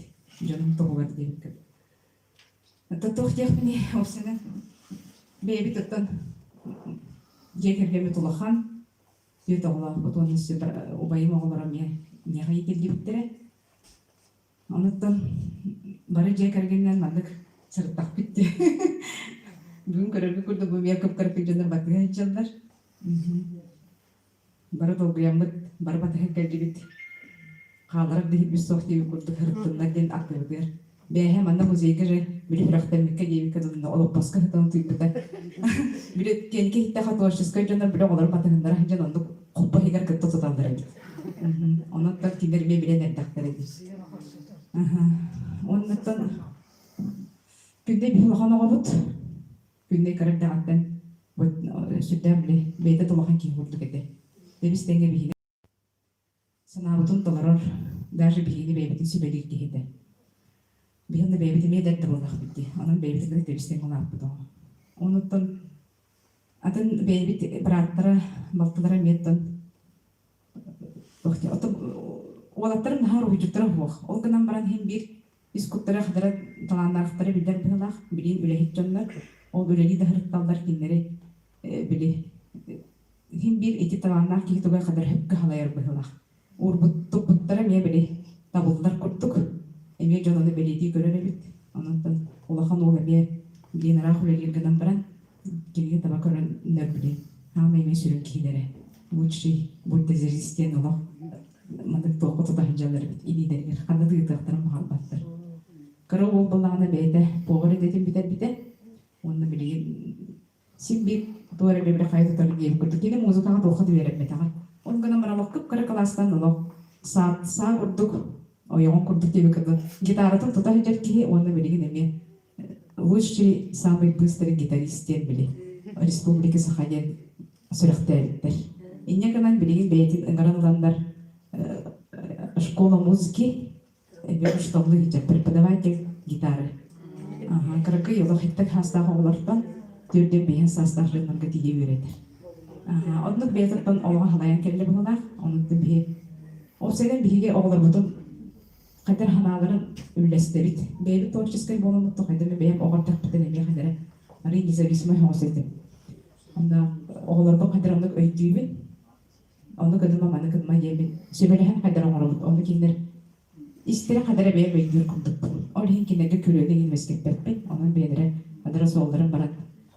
Canım tuhugar diye bir kadar. Hatta tuhtiyah beni o sene bebet tuttan jeker gelim tulahan. Diye tağla butonun üstü obayım oğularam ya. Ne hayır geldi bittere. Ondan barı jeker gelimden mandık sırtak bitti. Bugün kararı kurdu bu yakıp karıp canlar bakıya içallar. Bara dolguyanmıt, bara batı geldi bitti. Kalarak değil bir sohti kurdu karıptınlar den aklıdır. Behem anda muzeyge biri bıraktım bir kere bir kadın olup başka hatan tuyup da. Biri kendi hitte hatoşuz kayınlar bile onlar batınlar hıncan onda koppa higar kıtta tutanlar. Ondan da kimler bile ne daktarı. Ondan günde bir bahana oldu. Günde karıp dağıttın. Sütten bile beyde dolakan ki vurdu kete. Debis denge bihine. Sanabutun tolaror. Darjı bihine beybetin sübelik kihide. Bihinde beybetin meydet de bolak bitti. Onun beybetin de debis denge olak budu. Ondan atın beybet bıraktıra baltılara meyettin. Oğlatların nahar uyucuklara huak. Ol gınan baran hem bir iskutlara kadar talanlarıkları bilir bilak. Bilin ülehit canlar. O üleli de hırıktallar kinleri bili. Hem bir iki talanlar ki tuğa kadar hep kahalayar bilak. Urbuttuk buttara meye bili. Tabullar kurttuk. Emiye canını belediği görere bit. Ondan olakan oğla meye bilin arah üleli gınan baran. Geriye tabakaran nör bili. Hama eme sürün kihlere. Bu şey, bu tezeri isteyen olak. Mandık toğu tuta hıncaları bit. İli dergir. Kanada gıdaktara muhabbattır. Kara oğul balağına beyde. Boğarı dedim biter biter. Onu bileyim. Şimdi туары бебре хайты торги кутикини музыкага тухат беремметага. Он гана маралок кып кара класстан олок са урдук ойон курдук тебе кыды. Гитаратын тута хежер ки онда билигин эме лучший самый быстрый гитарист били. Республика Сахалин сүрөхтәриттер. Инне гана билигин бейтин ыңгаранландар школа музыки бештоглы хежер преподаватель гитары. Ага, кыркы йылы хиттек хастага олардан түрден бейін састаржынларға тиге өретер. Онлық бейтіптен олға халаян келі бұлынақ, онлықтың бейі. Ол сәден бейге оғылар бұтын қайдар ханаларын үлләстірит. Бейбі творческай болын бұтты қайдар бейім оғар тақпытын әмей қайдары ары независимай хоғыс етім. Онда оғылардың қайдар онлық өйттүйбін, онлық ыдыма маны кыдма емін. Сөбелеген қайдар оғыр бұт, онлық кендер истері қайдары бейім өйттүйр күндік. Ол хин кендерге күрөді емескеп бәппен, оның бейдері қайдары солдарын барат.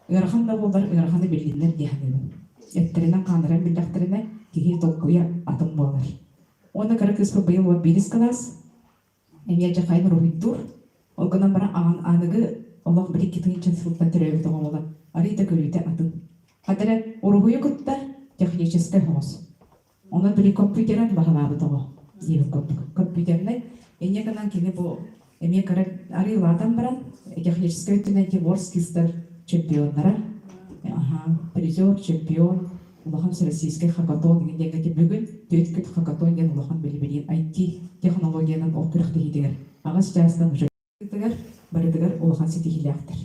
Ырахан да болдар, ыраханы билгенлер дияханын. Эттеринен каныран билдахтарына кихи толкуя атым болар. Оны кыры кыспы быйыл вот бирис класс, эмия жакайын рухиттур, олгынан бара аныгы олог бiri китинчен сылтан төрөбі тоға болар. Арыйта көрүйті атын. Қадыры урухуя күтті технический хоз. Оны бiri компьютерен бағалабы тоға. Ебі компьютеріне, эне канан кені бұл эмия кыры арыйлардан баран, технический өттінен ке ворскистер чемпионнара, призер, чемпион, улахан российский хакатон дегенге бүгін төткіт хакатон деген улахан білі IT технологияның оқырықты едігер. Ағас жастан жүйдігер, барыдығар улахан сетихиляқтыр.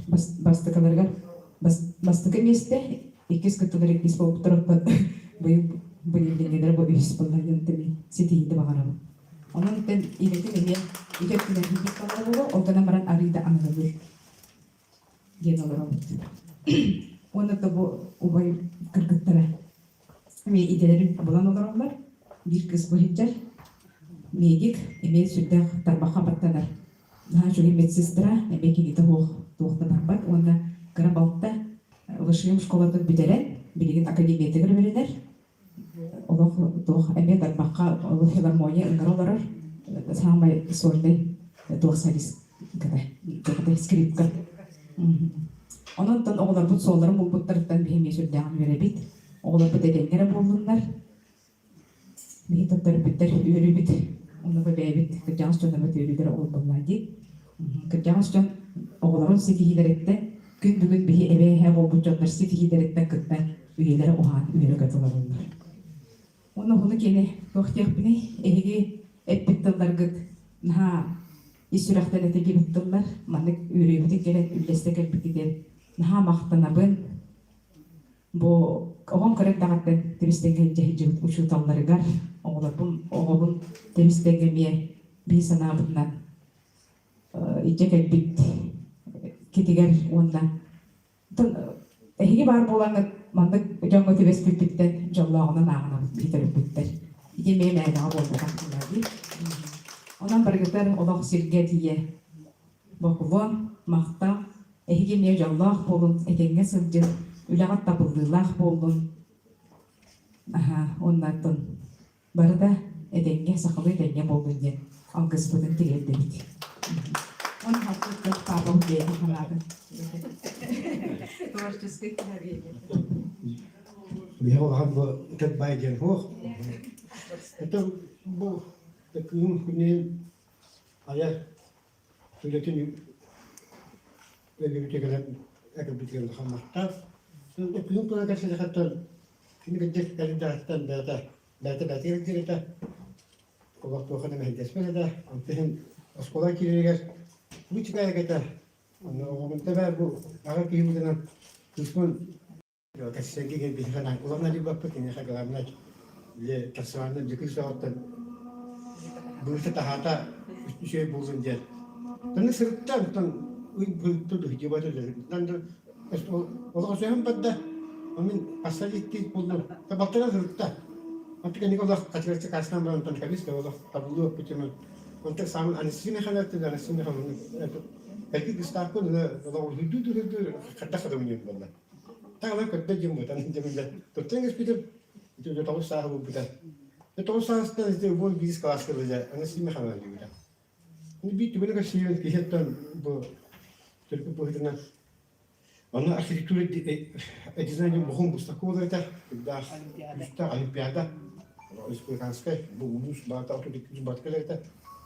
Бастықы месте, екес күттілер екес болып тұрып бұйылдеңгедер бұл үйіс болайын түмі сетихиді бағарабы. Оның үттен иреті неме егер күнен хипик қалар болу, олдана баран арыйда аңғы бүр. Ген олар олды. Оны да бұл ұбай кіргіттірі. Мен иделерім бұлан олар олар. Bir kız boyunca медик, имеет сюда тарбаха баттанар. Нашу медсестра, бекини того бат, онда Карабалта высшая школада биделен, билеген академияда кірбелер. Олох тох эме тарбаха филармония ыңгаралар самай сольный солист гада скрипка. Онан тан оғлар бұт соларын бұл бұттарыттан бейме сүрдәғын веребит. Оғлар бұт әдеңгері болдыңдар. Бейт оттары бүттер үйірі бит. Оны бұ бәйбит кіржаңыз жонда бұт үйірілері ол болна дейд. Кіржаңыз жон оғларын сетихилер етті. Күн бүгін бейі әбәйе ол бұт жондар сетихилер еттен күтті үйелері оған үйірі қатылар олар. Оны ғыны кені көқтеқ біні әйге әппеттілдер күт. Наға исүрәқтен әтеге бұттылар. Маңық үйірі бұтын келен үлесті кәлбікеден. Наға мақтанабын. Бұл оған көрек дағаттен темістенген жәйджі ұшуталарығар. Оғылын темістенгеме бей санабынан итчек әлбит кетігер ондан. Әйге бар болаңыз маңдық жоңғы тебес бүлбіттен жоллағынан ағынан бітіріп бүттер. Иге мен әйдаға болды қақтылады. Онан біргітер олақ сирге тие. Бұқылын, мақта, әйге мен жоллақ болын, әтенге сылжын, үлағат табылдылақ болын. Оннаттың барыда әтенге сақылы әтенге болын ден. Алғыз бұдың тегелді біт. Он хақықты табыл дейін қанады. Творческий тәрбие. Я вам как байген хох. Это был такой не ая сөйлетен бегебитегелер экибитегелер хамматта. Это күн күн кәсәле хәтта кине дәк кәлдәттән бәтә дигән. Олар тоханы мәдәсмәдә дә, антен школа кирегәс. Бүчкә гәтә. Аны огын тәбәр бу ага киемдән күскән кәсәгә бихана. Уларны дип бапты кине хәгәләрне. Ле тасварны дикис сааттан бүртә тахата шей булсын дә. Таны сырттан тан уй бүлтү дип бәдәләр. Танда олар сөйм бәдә. Мен пассалитти булды. Табактан сыртта. Антика Николас катырчы кастан белән тан кабис олар табылу почему. Онта самын анысыны хәләтте дә анысыны хәләтте. Әлки гыстапын олар үдү хәтта хәдәмне булды. Тагын көтте җимме тан җимме. Тоттыңыз бит itu tahu sah bu kita. Itu sah itu bukan bisnis kelas kerja. Anda sih macam mana juga. Ini bit mana kasih yang kisah tu bu terkumpul itu nak. Она архитектура дизайнер бухом Бустакова это когда что олимпиада республиканская бумус бата autodikti баткалар это.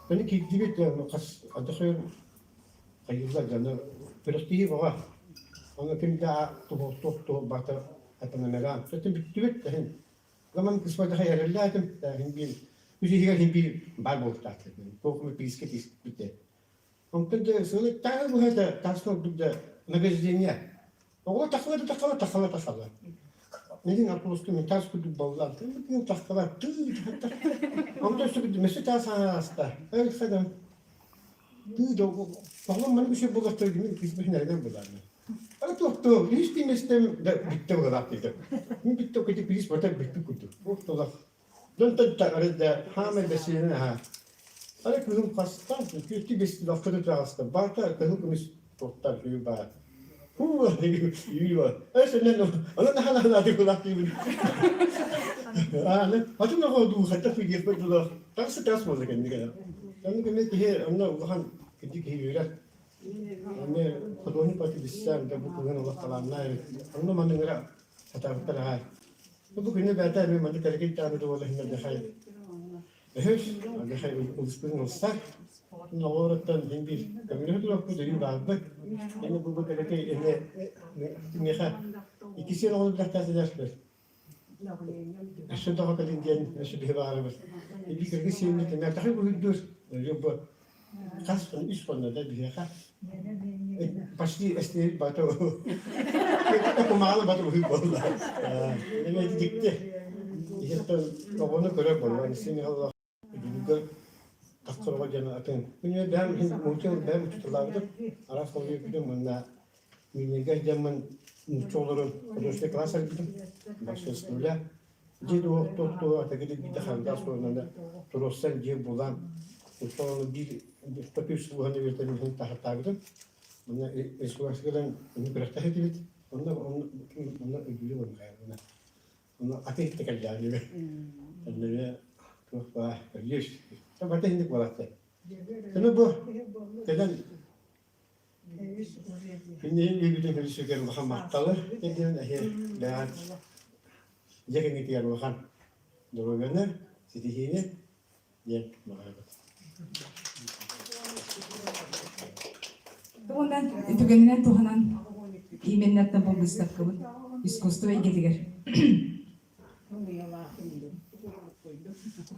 Они кидивет кас адахер кайла жана перстии бага. Она кимда то бата атанамера. Это битвет тен. Ламан кисвада хайраллатым тахин бил. Үсихер бил барболтат. Тохме пискетис бите. Он когда söyle таа бухата таскал буда награждение. Ого тахала. Нидин апостол метас куду баллар. Нидин тахала ту. Амто субид месетаса аста. Элсадам. Ту дого. Палам ман биши болготой гин кисбин нерден буларны. Ара тохто, исти местем да битте болготой. Мин битте кити пис бата битте куду. Охтола. Дон та арада хаме бесина ха. Ара кузум каста, кити бес дафтары таста. Бата кызым тоқтар юба. Юва. Эсенен она нахана дикулактив. А, потом на ходу хотя бы есть было. Так что tas можно конечно. Там как мы here, она вахан кидик юра. Она подобный пати биссан да букуган Allah Taala на. Она манера хата тара. Букуган бата мы ман калки тану до والله не дхай. Эхш, дхай успен устак. Новоротан химбил. Камера то куда юба. Yani bu kadar ki ne ikisi oldu da taşlar. Aslında daha kalın gen, aslında bir var var. Bir kere şimdi ne tabii bu dur. Yok bu. Kastan iş falan da bir ha. Başlı este bato. Kumalı bato bu oldu. Ne dikti. İşte onu göre bana seni Allah. Takılı jana atın. Bunu ben muhtemelen ben tutulardım. Araf oluyor biliyorum bunda. Minega zaman çoğuların konuşma klaslar gidim. Başlasınlar. Jadi waktu atagi di hantar sonra terussan dia bulan. Sonra bir tapi suhan bir tane hin tahtadım. Buna eskuaskelan ini berarti hedi. Ona ödülü var galiba. Ona ateş tekrar yani. Anne çok var. Yes. Tapi hindi ko alam. Ano ba? Kailan? Hindi ibigin ko siya kaya makamaktalar. Hindi na ahir. Lahat. Diyan kini tiyan wakan. Dalawa sitihine. Diyan makakat. Тугунан түгеннен туханан именнәттен бу выставкабыт искусство игедигер.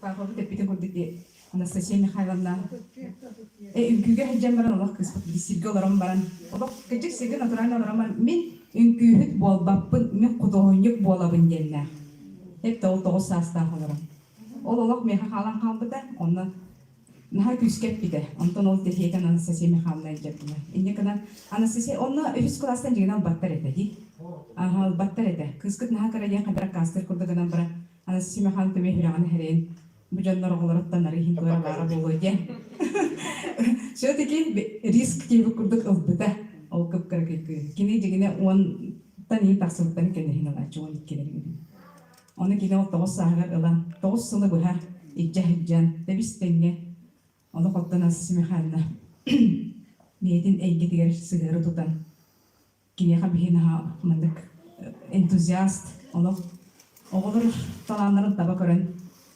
Папа бит бит көрдүк Анастасия Михайловна. Үңкүгө хаҗамбаран Аллах кыспык бисирге олором баран. Олох кечек сиген натуральный олороман мен үңкүгүт болбаппын, мен кудоонюк болабын дельнә. Hep тоғыз састан олором. Ол Аллах меха халан калбыта, онны наха күскеп биде. Онтон ол техеген Анастасия Михайловна жепне. Инде кана Анастасия онны үз класстан жигенен баттар эте. Аха, баттар эте. Кыскыт наха караган кадра кастер курдуган бара. Анастасия Михайловна төме хираган херен. Bu canlar oğlardan arayın doğru var bu diye. Şöyle ki risk gibi kurduk olbita. O kıp kırık. Kini jigine on tani tasarruftan kendi hinala çoğun ikkileri. Onu kine o toz sahalar alan toz sını bu ha icahcan debistenge. Onu kottan Anastasiya Mihайловна. Meyedin enge diğer sigara tutan. Kine kabihina mandık entuziast. Onu oğulur talanların taba kören.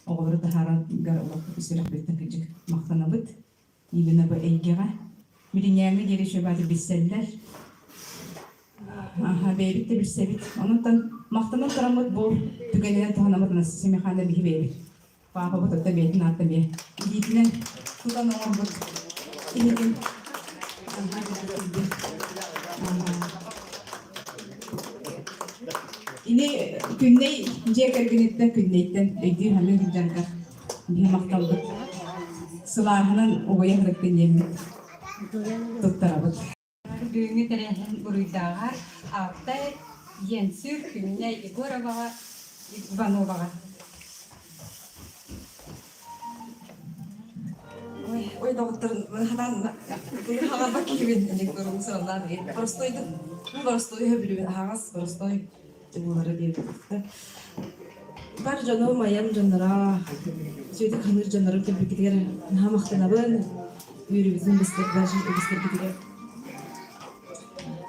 Oğulları tahara gar olak üstüne bitten küçük maktanabıt. Yibine bu eygege. Biriniyenge geri şöbadi bilseller. Aha beylik de bilsebit. Onundan maktanan taramut bu tükeniden tuhanamut Anastasiya Mihайловна bihi beylik. Papa bu tatta beylik natta bey. Yibine tutan oğul bu. İnikin. Ini künney jekergenitten künneyten egdir hamen gidjanka bir maktaldı. Sılahanın oya hırıkkın yemin tuttarabıt. Düğünü terehen buruydağa altta yensür künney Igorovağa Ivanovağa. Ой, доктор, хана bakayım ne kurum sıralar diye. Prostoydu. Prostoyu biliyorum. Hagas prostoy. Bunları diye. Var canım ayam canlara. Şöyle kanır canlara tebrik ederim. Ha maktanabın. Yürüyüşün bisiklet var, bisiklet gidiyor.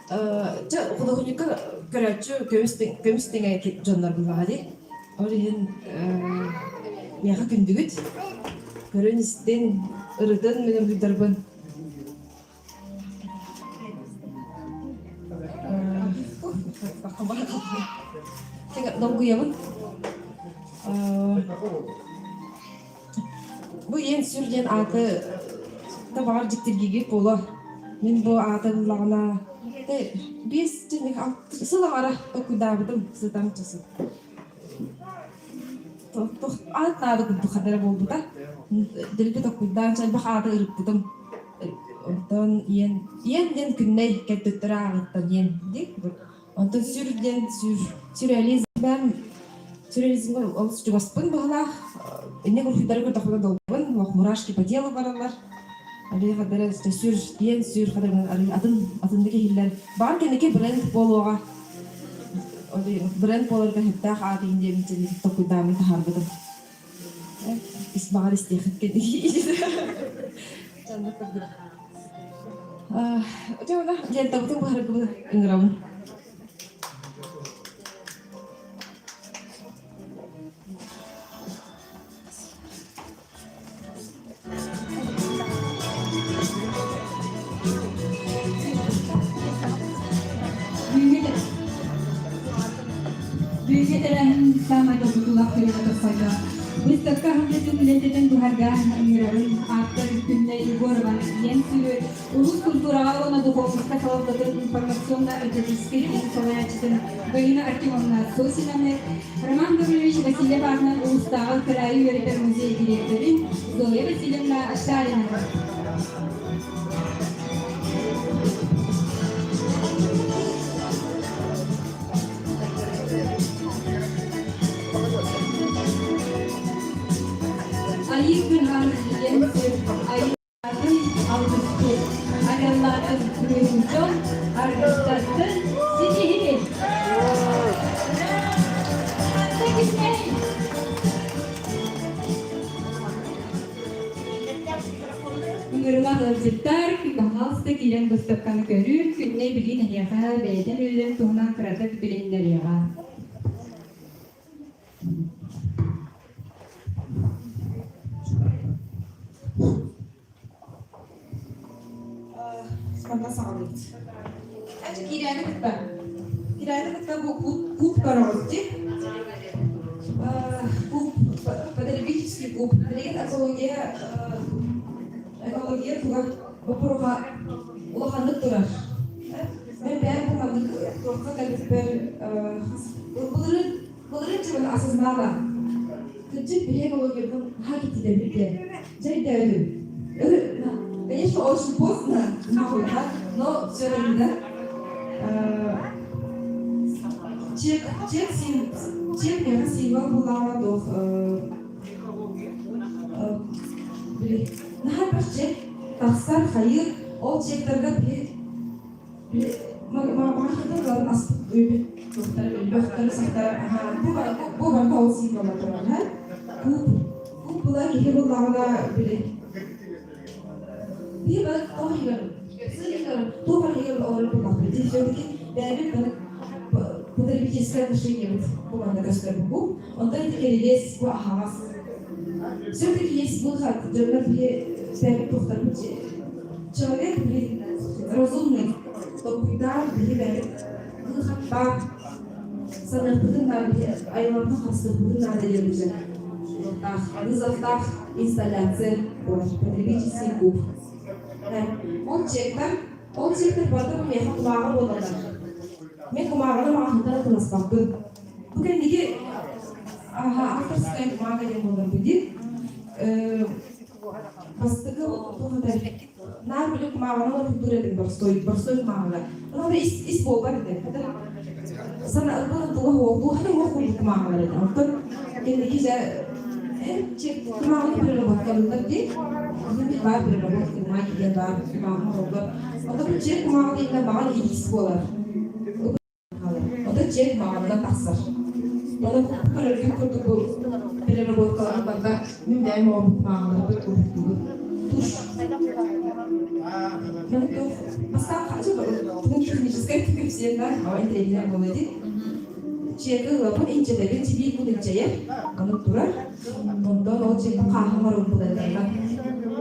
Жа художникка көрәчү көмүстеңе жоннор булбагади. Орин мяха күндүгүт. Көрөнистен ырыдын менен буйдарбын. Теңе долгуябын. Бу ен сүрден аты табар жиктиргеге боло. Мен бу аты булагына бес женик сылаңара окудабыдым сытам часы. Ат нады күдді қадары болды да. Ділбет окудан чалбақ аты ырыптыдым. Онтон ен күнней кәттіттірі ағыттан ен дек. Онтон сюрреализмға ол жүгаспын бағалақ. Эне күрхидары көртақпыда долбын. Мурашки по делу баралар. Али қадары сүр қадарын атындығы хиллер. Бар кенеке бренд болуға. Бренд болырға хептақ аты индемін тоқуйдамын тахарбыдым. Исбағар істеқіт кедеге ейді. Жанды көрдім. Жауына жентабытың бағары күбі үңірауын. Büyüklerin sağlayıp tutulak bir yere sayda. Biz de kahvetin lezzetinden bu hergah mirarın artık günleri görmen yen sürü ulus kültürel ona da olmakta kalıpların informasyonda ötürüskeri infolayacağın bölümü artımına sosyalme Roman Gavrilovich Vasilyev adına Ulusal Karayi Yönetim Müziği Direktörü Zoya Vasilyevna Aşarina. Ayıp gün yenisi, ayıpların algısı, ayarların kuyumcun, arkadaşların sihiri. Ürman özürler, bahalsı giren dostakkanı görür, günne bilin yağa, beyden ölüm tuğunan kıradak bilinler yağa. Сканда сағалайды. Әнші kirayını kıtta. Kirayını kıtta bu куб коробки. Куб, потребительский куб. Деген экология туға бұпыруға ұлағандық тұрар. Мен бәрі бұлғандық тұрқа кәлбіз бір бұлырын жібін асызнала. Күтчіп бір экологияның хакеті де бірге. Жай дәуді. Конечно, очень поздно, но все равно чек я символ была до нахар чек тахсар хайыр ол чектерге махатар ас бөхтөр сахтар бу банка ол символ бар. Бу була кеге булагына биле هي بقى طاهية طبعا هي الأول بالعقل دي شوكي بعدين بقى потребительское отношение вот на государству он дает есть вахас все-таки есть выход для человек разумный то когда выход бар санаптың айларына қатысты бүгін надо вызовтах инсталляция потребительский куб. Ол чектер барды мен құмағы болғандар. Мен құмағыны мағынтаны тыныспақпын. Бүгін неге авторская құмағы ден болған бүдек. Бастығы тұғындар. Нар білі құмағыны күлдір едің барстой құмағыға. Бұнда іс болған еді. Sana ılgın tuğu oldu, hani okul kumağına dedi. Ondan kendiki de çek kumağını bir robot kalındı diye. Bizim bir var bir robot kumağına gidiyor var kumağına oldu. Ondan bu çek kumağına yine bağlı ilgisi bolar. Ondan çek kumağına taksar. Ondan bu kadar gün kurdu bu bir robot kalındı. Mündem o kumağına bir kurdu. Tuş. Ben de aslında kaçı var. Bunun tekniği Сенда, а интернет боледи. Чеки лапын инчелеген чиби кудынчая, аны турар. Ондан ол чеки кахы бар болдайдан.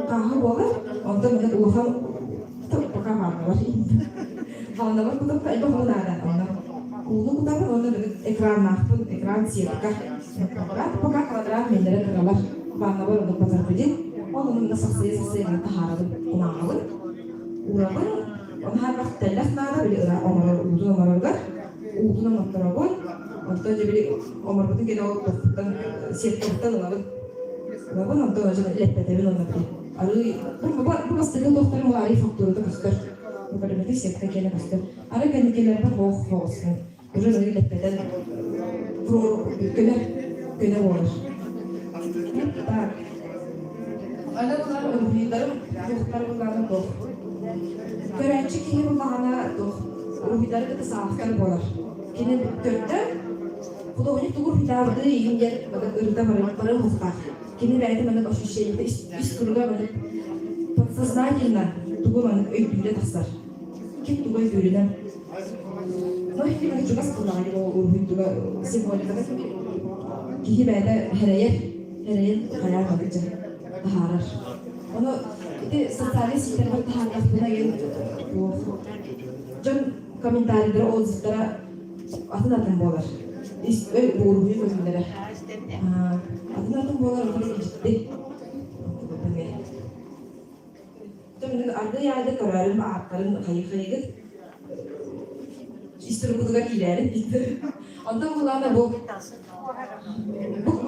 Кахы болар, ондан мына улхан топка бар. Ванда бар кудап кайба болада. Улы кудап ондан экран нахпын, экран сетка. Пока квадрат мендері кыралар. Ванда бар ондан пазар беден. Onun nasıl taharada kullanmalı. Uğrabın, onun her vakit tellef nada bile uzun omarlar. Uzun omarlar var. Ondan bile omarların gene o toptan siyah alalım. Uğrabın ondan önce lepete bir onunla bir. Arı bu baskıda doktorun var faktörü de göster. Bu kadar bir siyah gene göster. Arı kendi keller var hoş olsun. Uzun öyle lepete güne olur. Ana bunlar ömrülerim, muhtarlarım doğ. Görenci ki bana doğ. Ömrülerim de sağlıklı bolar. Yine dörtte bu da onu tuğur hitabı yiyin yer bana ırda var muhtar. Yine verdi bana o şeyde üst kurga bana подсознательно tuğur bana öyküyle tasar. Kim tuğur öyküyle? No hiç bir çok az kullanıyor o öyküyle simbolik olarak. Ki böyle hereye hayal bakıcı. Taharar. Onu itu secara sistem taharar buna gelip bu can komentarları o zıtlara atın bolar. İşte bu gözümlere. Atın bolar onu ciddi. Tabii arada yerde kararım aktarın hayır. İşte bu kadar ileri bitti. Ondan kulağına bu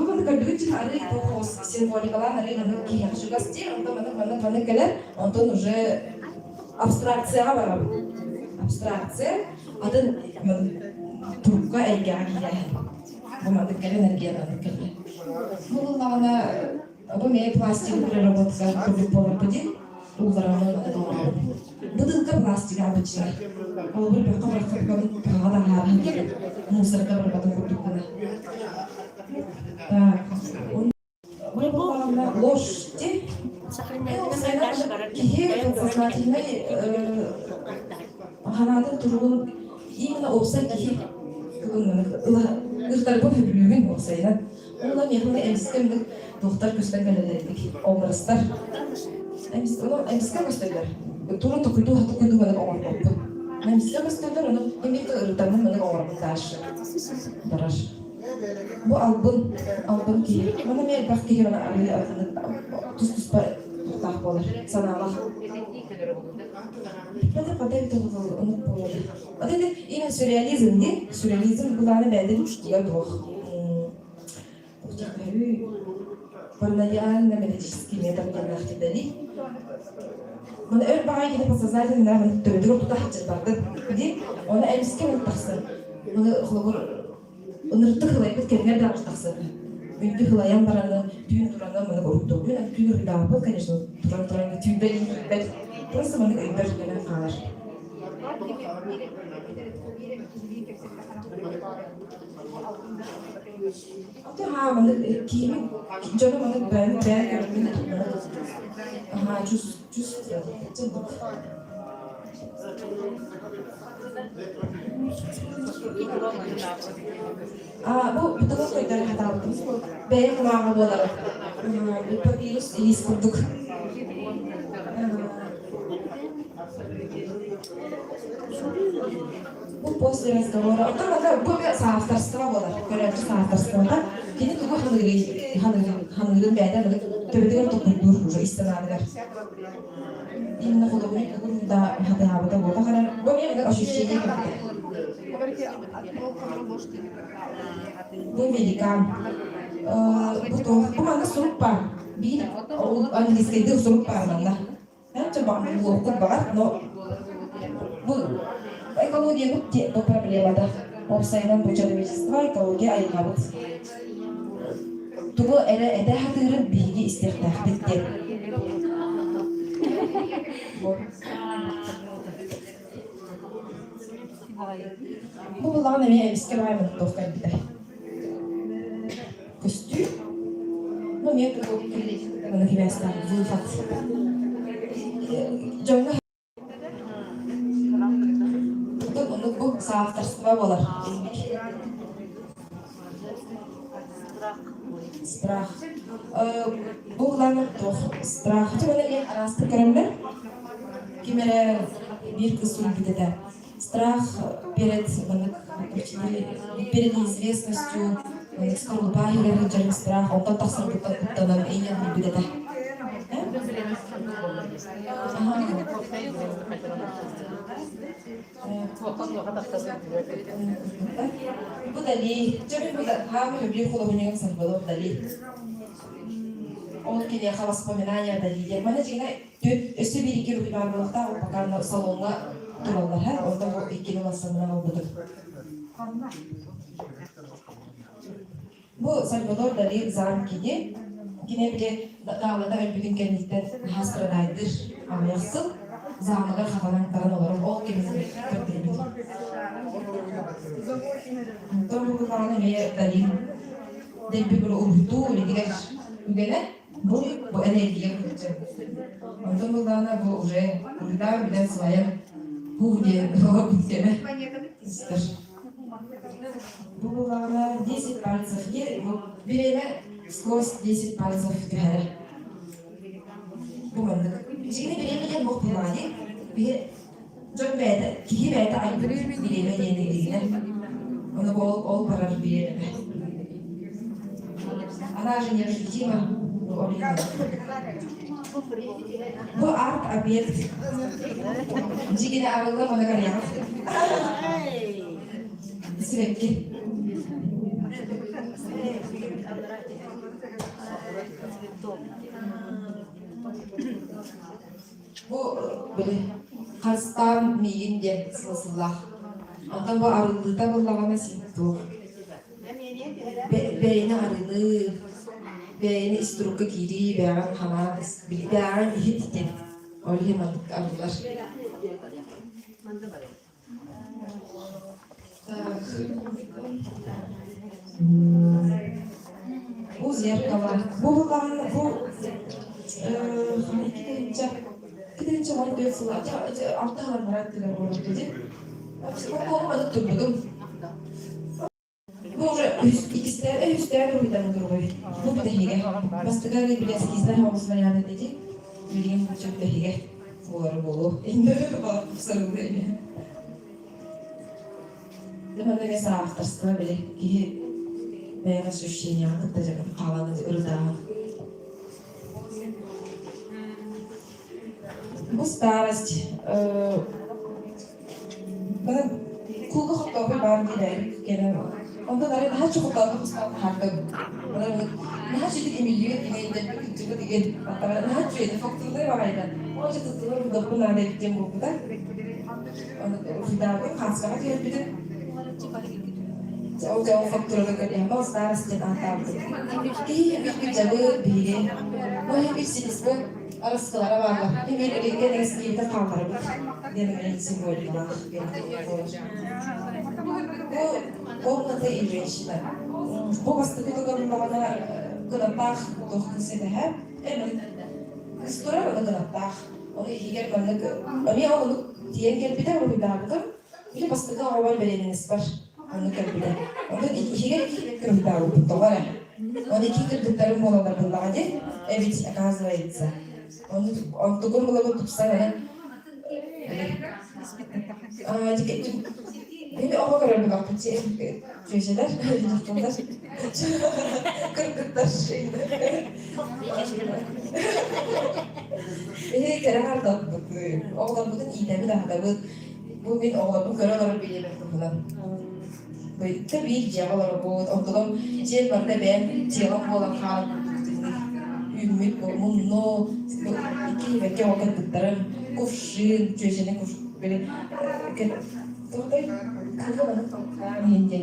bana kadar için arada bu simbolikalar arada ki yaşlı stil ondan bana kadar ondan уже abstraksiya var. Abstraksiya adın Turk'a ergâhiye. Bu maddeler enerjiyadan geldi. Bu kulağına bu ne plastik bir robotsa bir polarpedi uzaranlar da Budın ka plastik abicine. O bir bakar kadar harhan. Musar kadar kadar kurtuldu. Bu bağlamda loş değil. Ki sosyetinde hanada durulun iyi olsa ki ırkları bu büyüğün olsaydı. Ondan yakında emsikemde doktor göstergelerdik. Omrastar. Emsikem göstergeler. Turun tokuydu bana omar koptu. Emsikem göstergeler onu emikte ırklarının bana omarını taşı. Darar. Bu albüm ki bana bir bak ki bana araya tuz tak bolar sana Allah. Bana kadar bir tavuk onu bolar. Adı da yine sürrealizm değil. Sürrealizm kulağına benden diye bu. Parlayal nemeleşki metamorfoz dali. Bana öyle bayağı gidip pasazlardan ben tödürüp tutacağım. Di ona emski unutarsın. Bana xulur Onurttıklayıp kendine de açtıksın. Ünlü hılayan baranı, tüyün duranı bana korktu. Tüyün hıdabı, конечно, duran tüyün belin ben. Burası bana öyle gelen kalır. Hatta bana kimin, canım bana ben görmeyi tutmalı. Cüz, canım. Bu betul koyduğum hata oldu. Benim kulağıma dolar. Papyrus ilis kurduk. Bu post разговора. Otomatik bu bir sahaftarsıma dolar. Görevci sahaftarsıma da. Yine bu hanırın beyden töbedegen toplulur istenadılar. Yine kulağımı da hata oldu. Bu benim ощущение. Bu великан. Bu bana sorup var. Bir İngilizce'de sorup var bana. Ben coba bu okut var. Bu ekologiya bu problemada. Obsaydan bu человечество ekologiya ayıkabıt. Tuğu ede hatırın bilgi istihdam bitti. Bu kulağına bir eski var mı dostlar bir de. Kostüm. Bu ne kadar bana hivesler zulfat. Canlı. Bu Sağıftarsıma bolar. Strach. Bu ulan doch strach. Tümene en arastır görümler. Kimere bir kısım bitede. Strach перед неизвестностью, скоро бахилер страх, он так сразу нам и не будет. Bu dali, tabii bu da hamile bir kullanımın sanırım dali. Onun ki havas воспоминания dali. Bana cina üstü bir iki rupi varlıkta o bakan salonga dururlar ha. Orada bu ikili masamına oldu. Bu Salvador Dali zamkidi. Yine bile dağlarda ölbüdün kendisinden hastıradaydır. Ama yaksın. Zamalar kafadan karan olarak ol gibi gördüğümüz. Doğru bu zaman ve Dali debi böyle urdu ile diğer ülkeler bu enerjiye kuracak. Ondan bu zaman bu уже urda bir de своя bu diye bir şey ister. Bu bana 10 пальцев время сквозь 10 пальцев göre. Bu mantık. Şimdi bilemeyen bu kullanı bir çok beyde, ki beyde aynı bilemeyen ilgili. Onu bol karar bir. Она же не ощутима, bu art объект. Jika Allah mendengar sürekli. Bu böyle kastam miyin diye sılsılah. Ondan bu arılıkta bulağına sintu. Beyni arılı, beyni istruka kiri, beyni hana, beyni hitti. Öyle mantık arılar. Bu ziyarkalar, bu gidince bana diyorsunlar, altı halar bıraktılar onu dedi. Bu olmadı durmadım. Bu ikisi de üstler durmadan duruyor. Bu bir tehike. Bastıklar gibi eskizler havuzuna yardım edecek. Bildiğim bu çok tehike. Bu arı bolu. İndir bak sarıldı evi. Demanda mesela aftarsına bile ki ben ощущение кытажак каланы ырда. Bu старость. Bana kullu hakkı var diye gelen. Ondan daha çok hakkı hakkı. Daha çok emiliyor diye de küçük diye. Daha çok faktörler var ayda. O yüzden tutuyor bu da bunlar da bir tempo bu da. Onu fidan kaslara geldi. Jauh-jauh faktor kerja mau stars dan antar. Ini bikin jago bikin. Mau yang bisnis pun harus kelar apa? Ini bikin reski kita kamar. Dia dengan simbol di bawah. Bu nanti investment. Bu pasti kita kalau mana kenapa tuh kesedahan? Sekarang ada kenapa? Oleh hingga mana ke? Kami awal dia yang kita lebih dalam. Ini pasti kita awal beli nisbar. Onu kabile. Ondan higer kırmızı bu var. Onu iki kırmızı molalar bunlardı. Evet, akazlayıcı. Onu tukun molalar tutsana. Benim o kadar bir vakit şeyler, bunlar. Kırmızılar şeyler. Kere her da oğlan bunun iyi de bir daha da bu bir oğlan karalar bile falan. Tabii cevaplar bu. Ondan cevaplarda ben cevap olan hal ümit mumno iki ve cevap tutarım kuşun çeşitli kuş böyle tutar kızım hindi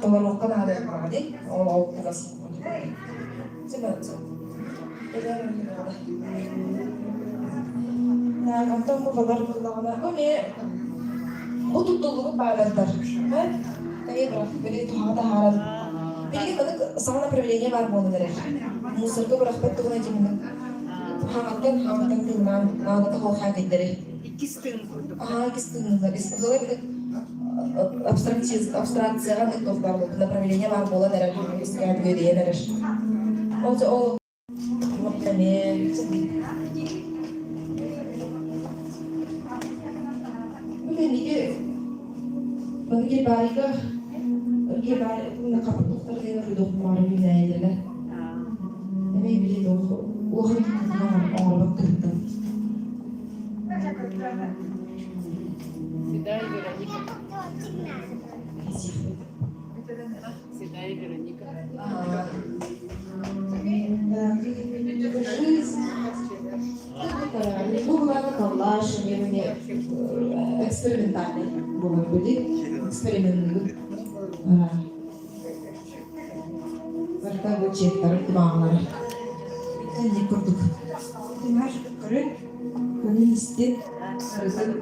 tolak kan ada berarti oh bukan coba nah kantor bu kadar kullanana ne bu tutulduğu bağlantılar. Kayak böyle tuhafta haram. Belki bana sana privilege var mı onlara? Musulka bırakıp tukuna cimden. Hamatan bilmem. Nağda hoha giderim. İkisi de kurdu. Aha ikisi de. İskilere абстракцияға готов бар болды. Направление бар болан әрі журналистикаға дейін әрі. Ол Bagi baik nak dokter dia nak dokter mana ni aja lah. Ini beli dokter, orang kita orang kita. Седая Вероника. Bu bulanık Allah şimdi eksperimentalny moment będzie eksperymenty. Warta będzie tartmalar. Ne kurduk? Bunlar kırık, bunun isti, sarısı,